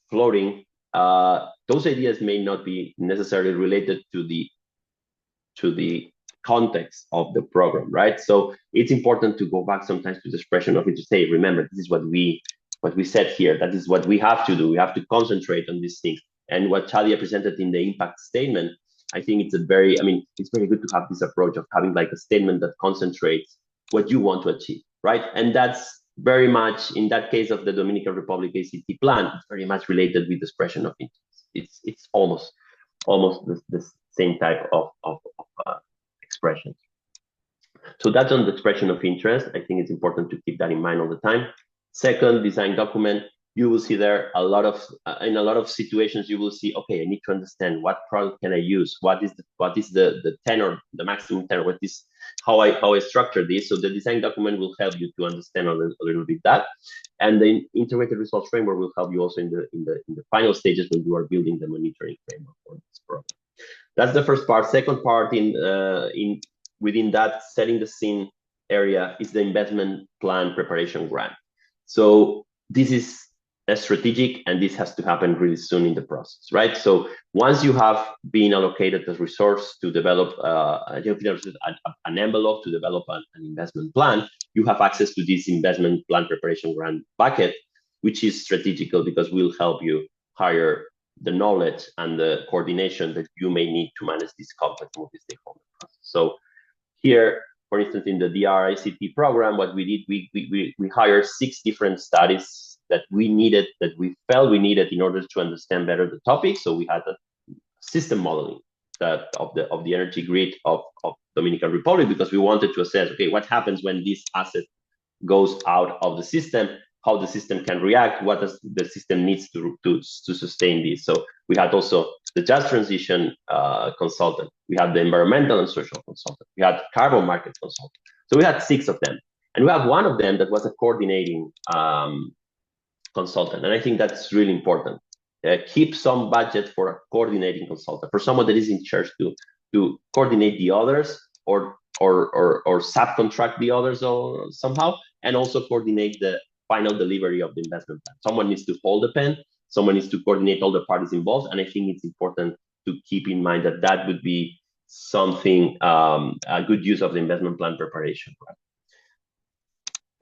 floating. Those ideas may not be necessarily related to the context of the program, right? So it's important to go back sometimes to the expression of it, to say, remember, this is what we said here. That is what we have to do. We have to concentrate on these things. And what Chadia presented in the impact statement, I think it's very good to have this approach of having like a statement that concentrates what you want to achieve, right? And that's very much, in that case of the Dominican Republic ACT plan, it's very much related with the expression of interest. It's almost the same type of expression. So that's on the expression of interest. I think it's important to keep that in mind all the time. Second, design document. You will see there in a lot of situations, you will see, okay, I need to understand what product can I use? What is the tenor, the maximum tenor? What is how I structure this? So the design document will help you to understand a little bit that, and the integrated results framework will help you also in the final stages when you are building the monitoring framework for this program. That's the first part. Second part within that setting the scene area is the investment plan preparation grant. So this is a strategic, and this has to happen really soon in the process, right? So once you have been allocated the resource to develop an envelope to develop an investment plan, you have access to this investment plan preparation grant bucket, which is strategical because will help you hire the knowledge and the coordination that you may need to manage this complex multi-stakeholder process. So here, for instance, in the DRICT program, what we did, we hired 6 different studies that we felt we needed in order to understand better the topic. So we had a system modeling of the energy grid of Dominican Republic, because we wanted to assess, okay, what happens when this asset goes out of the system, how the system can react, what does the system needs to sustain this. So we had also the just transition consultant, we had the environmental and social consultant, we had carbon market consultant. So we had 6 of them, and we have one of them that was a coordinating consultant, and I think that's really important. Keep some budget for a coordinating consultant, for someone that is in charge to coordinate the others or subcontract the others or somehow, and also coordinate the final delivery of the investment plan. Someone needs to hold the pen, someone needs to coordinate all the parties involved, and I think it's important to keep in mind that that would be something, a good use of the investment plan preparation. Right?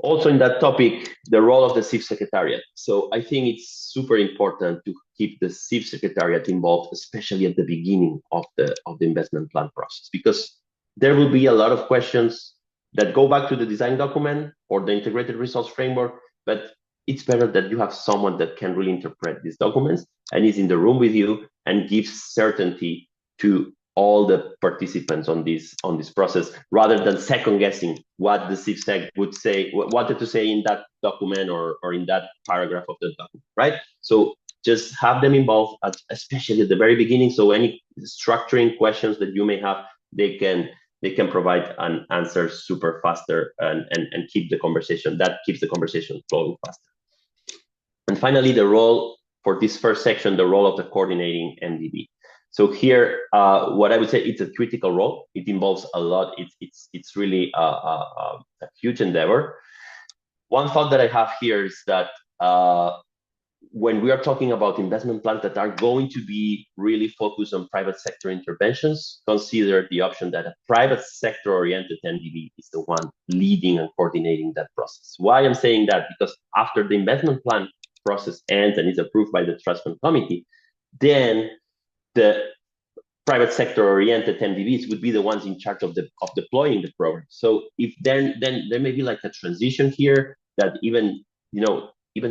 Also in that topic, the role of the CIF Secretariat. So I think it's super important to keep the CIF Secretariat involved, especially at the beginning of the investment plan process, because there will be a lot of questions that go back to the design document or the integrated results framework, but it's better that you have someone that can really interpret these documents and is in the room with you and gives certainty to all the participants on this process, rather than second guessing what the CIFSEC would say, wanted to say in that document or in that paragraph of the document, right? So just have them involved, especially at the very beginning. So any structuring questions that you may have, they can provide an answer super faster and keep the conversation. That keeps the conversation flowing faster. And finally, the role for this first section, the role of the coordinating MDB. So here, what I would say, it's a critical role. It involves a lot. It's really a huge endeavor. One thought that I have here is that when we are talking about investment plans that are going to be really focused on private sector interventions, consider the option that a private sector-oriented MDB is the one leading and coordinating that process. Why I'm saying that? Because after the investment plan process ends and is approved by the trust fund committee, then the private sector oriented MDBs would be the ones in charge of deploying the program. So if then there may be like a transition here that even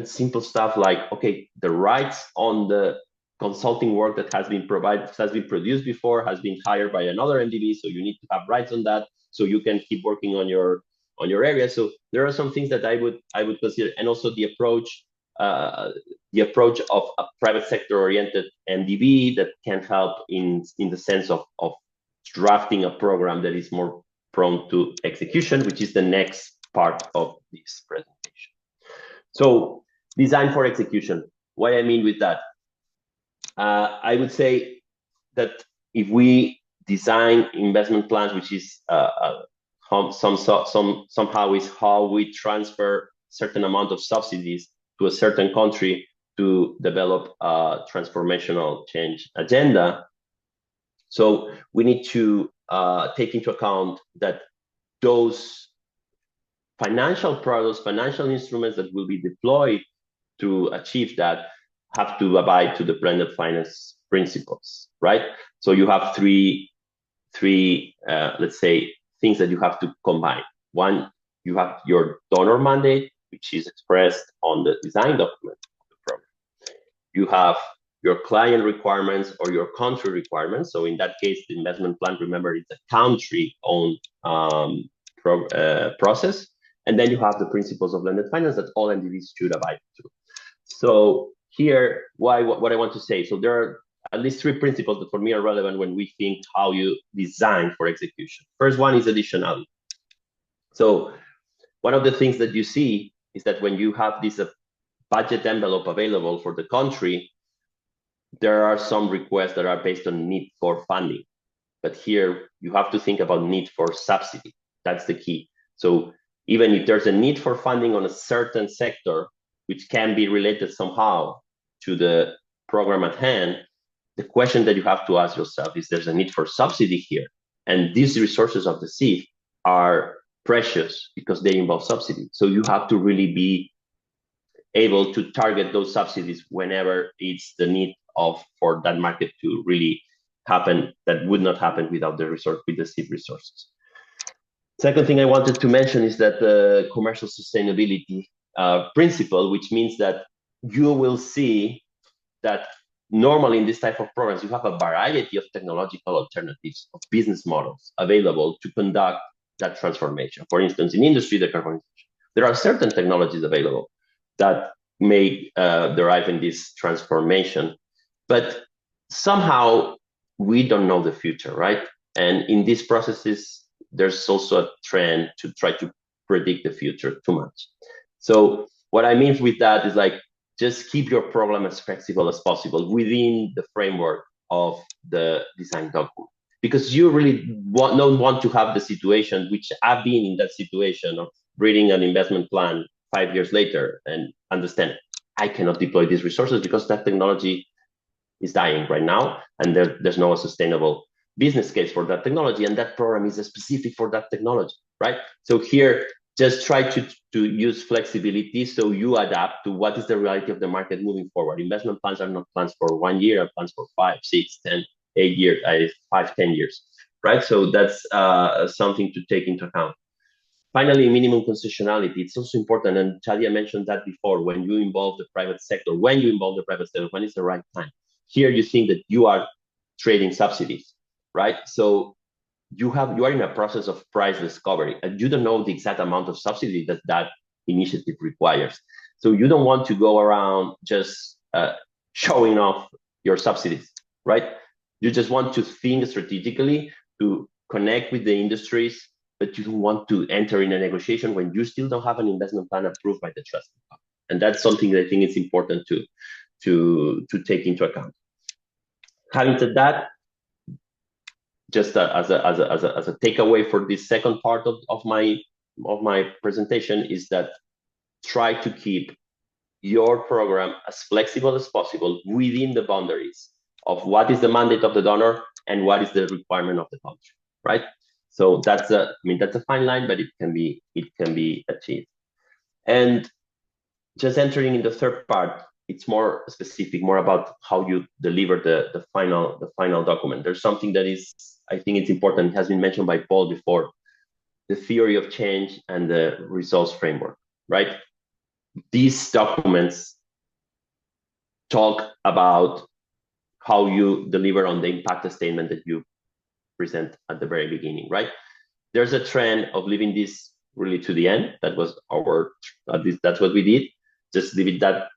simple stuff like, okay, the rights on the consulting work that has been produced before has been hired by another MDB, so you need to have rights on that so you can keep working on your area. So there are some things that I would consider, and also the approach of a private sector oriented MDB that can help in the sense of drafting a program that is more prone to execution, which is the next part of this presentation. So design for execution. What I mean with that, I would say that if we design investment plans, which is somehow is how we transfer certain amount of subsidies to a certain country to develop a transformational change agenda. So we need to take into account that those financial products, financial instruments that will be deployed to achieve that have to abide to the blended finance principles, right? So you have three let's say, things that you have to combine. One, you have your donor mandate, which is expressed on the design document of the program. You have your client requirements or your country requirements. So in that case, the investment plan, remember, it's a country-owned process. And then you have the principles of blended finance that all MDBs should abide to. So here, what I want to say, so there are at least three principles that for me are relevant when we think how you design for execution. First one is additionality. So one of the things that you see is that when you have this budget envelope available for the country, there are some requests that are based on need for funding. But here you have to think about need for subsidy. That's the key. So even if there's a need for funding on a certain sector, which can be related somehow to the program at hand, the question that you have to ask yourself is there's a need for subsidy here. And these resources of the CIF are precious because they involve subsidy. So you have to really be able to target those subsidies whenever it's the need for that market to really happen, that would not happen without the CIF resources. Second thing I wanted to mention is that the commercial sustainability principle, which means that you will see that normally in this type of programs, you have a variety of technological alternatives, of business models available to conduct that transformation. For instance, in industry decarbonization, there are certain technologies available that may derive in this transformation, but somehow we don't know the future, right? And in these processes, there's also a trend to try to predict the future too much. So what I mean with that is like, just keep your program as flexible as possible within the framework of the design document. Because you really don't want to have the situation, which I've been in that situation of reading an investment plan 5 years later and understand I cannot deploy these resources because that technology is dying right now and there's no sustainable business case for that technology, and that program is specific for that technology, right? So here, just try to use flexibility so you adapt to what is the reality of the market moving forward. Investment plans are not plans for 1 year, are plans for 5, 6, 10, 8 years, 5, 10 years, right? So that's something to take into account. Finally, minimum concessionality. It's also important, and Chadia mentioned that before, when you involve the private sector, when is the right time? Here you think that you are trading subsidies, right? So you are in a process of price discovery and you don't know the exact amount of subsidy that initiative requires. So you don't want to go around just showing off your subsidies, right? You just want to think strategically to connect with the industries, but you don't want to enter in a negotiation when you still don't have an investment plan approved by the trust. And that's something that I think is important to take into account. Having said that, just as a takeaway for this second part of my presentation is that try to keep your program as flexible as possible within the boundaries of what is the mandate of the donor and what is the requirement of the country, right? So that's a fine line, but it can be achieved. And just entering in the third part, it's more specific, more about how you deliver the final document. There's something that is, I think it's important, has been mentioned by Paul before, the theory of change and the results framework, right? These documents talk about how you deliver on the impact statement that you present at the very beginning, right? There's a trend of leaving this really to the end. That was that's what we did. Just leave it that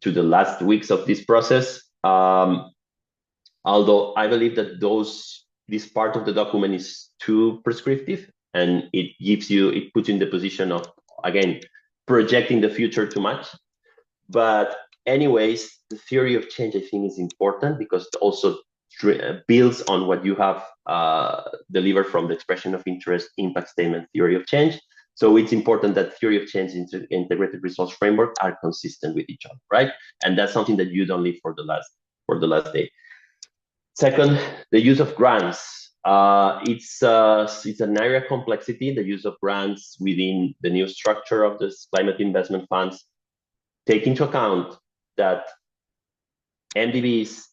to the last weeks of this process. Although I believe that this part of the document is too prescriptive, and it puts you in the position of, again, projecting the future too much. But anyways, the theory of change, I think, is important because it also builds on what you have delivered from the expression of interest, impact statement, theory of change. So it's important that theory of change and integrated results framework are consistent with each other, right? And that's something that you don't leave for the last day. Second, the use of grants. It's an area of complexity, the use of grants within the new structure of the climate investment funds. Take into account that MDBs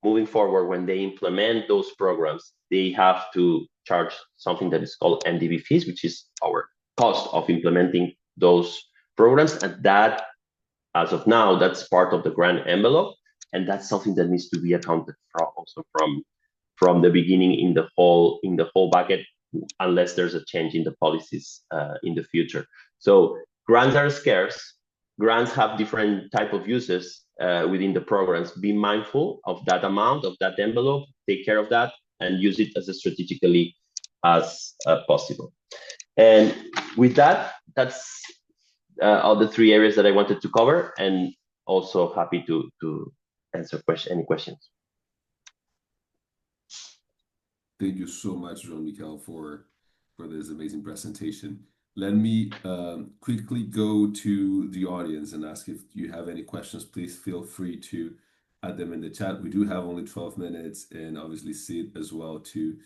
moving forward, when they implement those programs, they have to charge something that is called MDB fees, which is our cost of implementing those programs. And that, as of now, that's part of the grant envelope. And that's something that needs to be accounted for also from the beginning in the whole bucket, unless there's a change in the policies in the future. So grants are scarce. Grants have different type of uses within the programs. Be mindful of that amount, of that envelope, take care of that, and use it as strategically as possible. And with that, that's all the three areas that I wanted to cover, and also happy to answer any questions. Thank you so much, Jean-Michel, for this amazing presentation. Let me quickly go to the audience and ask if you have any questions. Please feel free to add them in the chat. We do have only 12 minutes, and obviously Sid as well to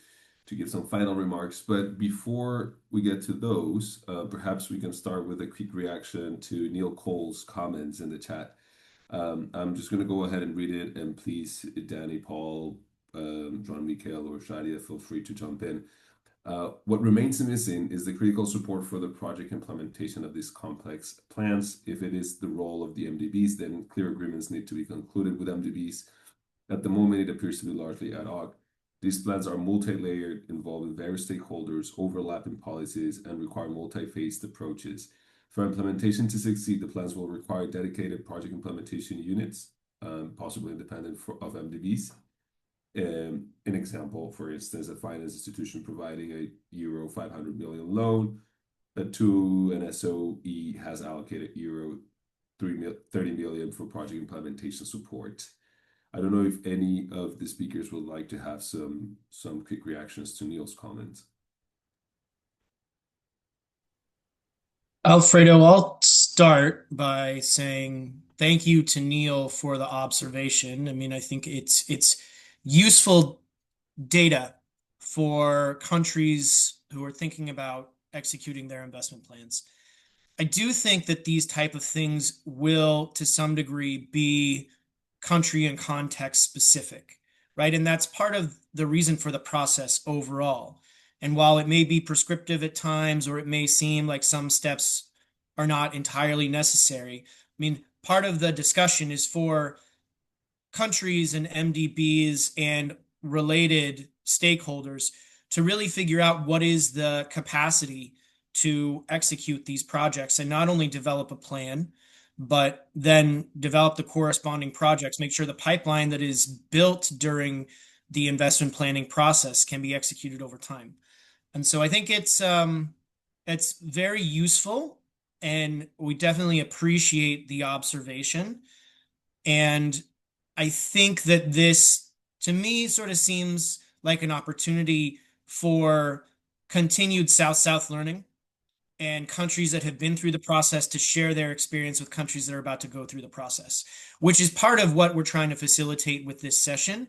give some final remarks. But before we get to those, perhaps we can start with a quick reaction to Neil Cole's comments in the chat. I'm just going to go ahead and read it, and please, Danny, Paul, Jean-Michel, or Shadia, feel free to jump in. What remains missing is the critical support for the project implementation of these complex plans. If it is the role of the MDBs, then clear agreements need to be concluded with MDBs. At the moment, it appears to be largely ad hoc. These plans are multi-layered, involving various stakeholders, overlapping policies, and require multi-phased approaches. For implementation to succeed, the plans will require dedicated project implementation units, possibly independent of MDBs. An example, for instance, a finance institution providing a euro 500 million loan to an SOE has allocated euro 30 million for project implementation support. I don't know if any of the speakers would like to have some quick reactions to Neil's comments. Alfredo, I'll start by saying thank you to Neil for the observation. I mean, I think it's useful data for countries who are thinking about executing their investment plans. I do think that these type of things will, to some degree, be country and context specific, right? And that's part of the reason for the process overall. And while it may be prescriptive at times, or it may seem like some steps are not entirely necessary, I mean, part of the discussion is for countries and MDBs and related stakeholders to really figure out what is the capacity to execute these projects, and not only develop a plan, but then develop the corresponding projects, make sure the pipeline that is built during the investment planning process can be executed over time. And so I think it's very useful, and we definitely appreciate the observation. And I think that this, to me, sort of seems like an opportunity for continued South-South learning, and countries that have been through the process to share their experience with countries that are about to go through the process, which is part of what we're trying to facilitate with this session,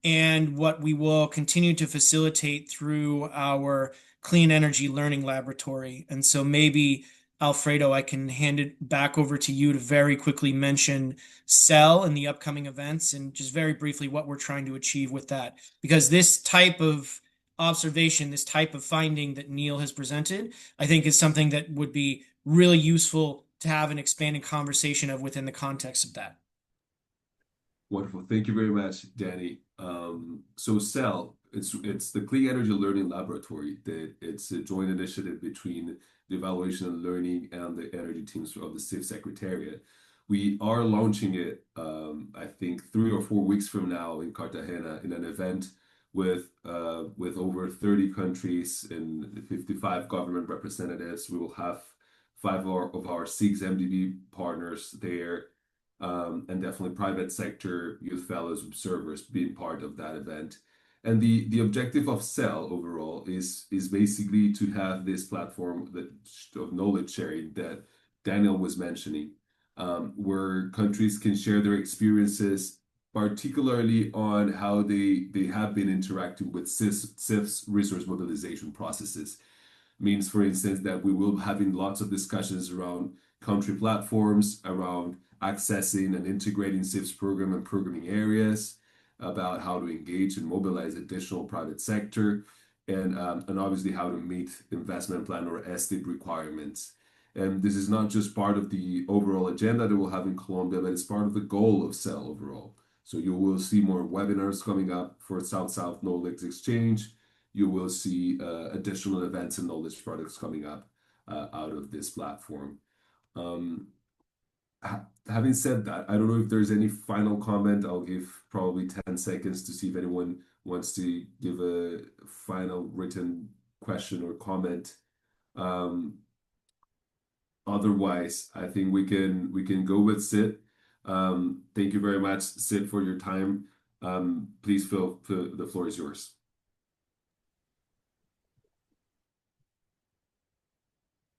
and what we will continue to facilitate through our Clean Energy Learning Laboratory. And so maybe Alfredo, I can hand it back over to you to very quickly mention Cell and the upcoming events and just very briefly what we're trying to achieve with that. Because this type of observation, this type of finding that Neil has presented, I think is something that would be really useful to have an expanded conversation of within the context of that. Wonderful. Thank you very much, Danny. So CEL, it's the Clean Energy Learning Laboratory. It's a joint initiative between the Evaluation and Learning and the energy teams of the CIF Secretariat. We are launching it, I think, 3 or 4 weeks from now in Cartagena in an event with over 30 countries and 55 government representatives. We will have five of our six MDB partners there, and definitely private sector, youth fellows, observers being part of that event. And the objective of CEL overall is basically to have this platform of knowledge sharing that Daniel was mentioning, where countries can share their experiences, particularly on how they have been interacting with CIF's resource mobilization processes. Means, for instance, that we will be having lots of discussions around country platforms, around accessing and integrating CIF's program and programming areas, about how to engage and mobilize additional private sector, and obviously how to meet investment plan or estate requirements. And this is not just part of the overall agenda that we'll have in Colombia, but it's part of the goal of CEL overall. So you will see more webinars coming up for South-South Knowledge Exchange. You will see additional events and knowledge products coming up out of this platform. Having said that, I don't know if there's any final comment. I'll give probably 10 seconds to see if anyone wants to give a final written question or comment. Otherwise, I think we can go with Sid. Thank you very much, Sid, for your time. Please feel the floor is yours.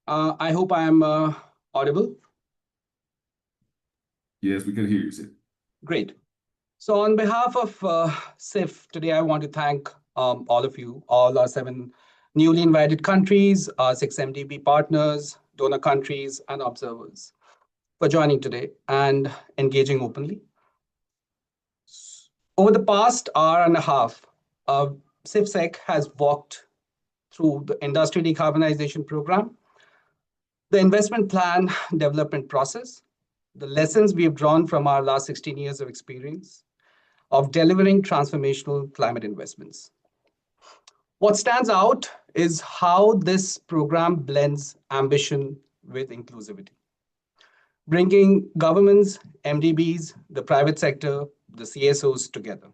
I hope I am audible. Yes, we can hear you, Sid. Great. So on behalf of CIF, today I want to thank all of you, all our 7 newly invited countries, our 6 MDB partners, donor countries, and observers for joining today and engaging openly. Over the past hour and a half, CIFSEC has walked through the industry decarbonization program, the investment plan development process, the lessons we have drawn from our last 16 years of experience of delivering transformational climate investments. What stands out is how this program blends ambition with inclusivity, bringing governments, MDBs, the private sector, the CSOs together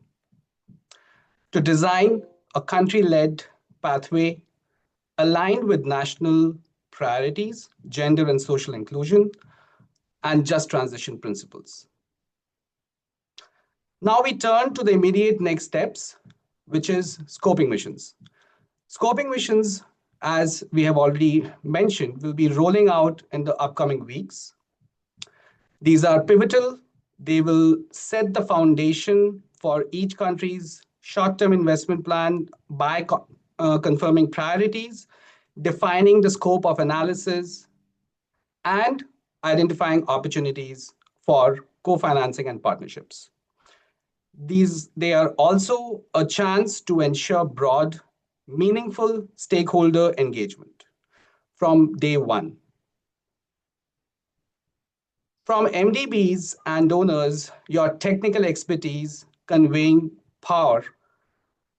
to design a country-led pathway aligned with national priorities, gender and social inclusion, and just transition principles. Now we turn to the immediate next steps, which is scoping missions. Scoping missions, as we have already mentioned, will be rolling out in the upcoming weeks. These are pivotal. They will set the foundation for each country's short-term investment plan by confirming priorities, defining the scope of analysis, and identifying opportunities for co-financing and partnerships. They are also a chance to ensure broad, meaningful stakeholder engagement from day one. From MDBs and donors, your technical expertise, conveying power,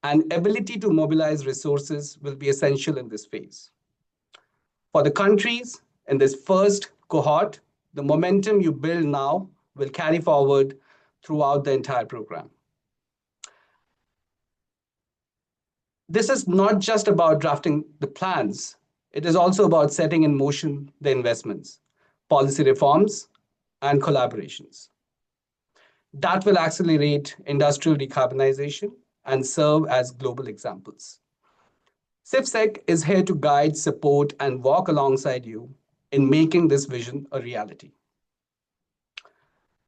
and ability to mobilize resources will be essential in this phase. For the countries in this first cohort, the momentum you build now will carry forward throughout the entire program. This is not just about drafting the plans. It is also about setting in motion the investments, policy reforms, and collaborations that will accelerate industrial decarbonization and serve as global examples. CIFSEC is here to guide, support, and walk alongside you in making this vision a reality.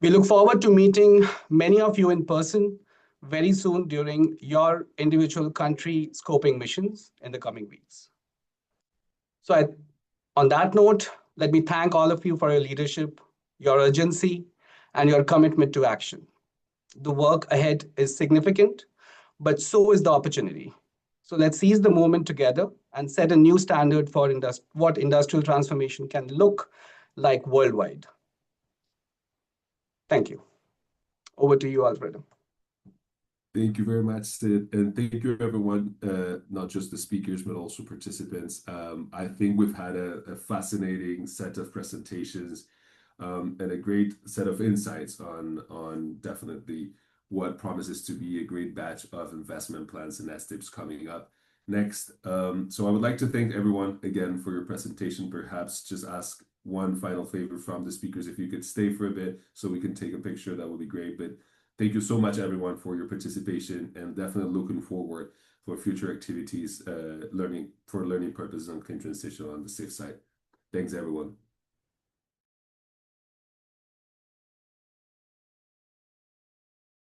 We look forward to meeting many of you in person very soon during your individual country scoping missions in the coming weeks. So on that note, Let me thank all of you for your leadership, your urgency, and your commitment to action. The work ahead is significant, but so is the opportunity. So let's seize the moment together and set a new standard for what industrial transformation can look like worldwide. Thank you. Over to you, Alfredo. Thank you very much, Sid, and thank you everyone, not just the speakers, but also participants. I think we've had a fascinating set of presentations and a great set of insights on definitely what promises to be a great batch of investment plans and STIPs coming up next. So I would like to thank everyone again for your presentation. Perhaps just ask one final favor from the speakers. If you could stay for a bit so we can take a picture, that would be great. But thank you so much, everyone, for your participation, and definitely looking forward for future activities, learning purposes on clean transition on the SIF side. Thanks, everyone.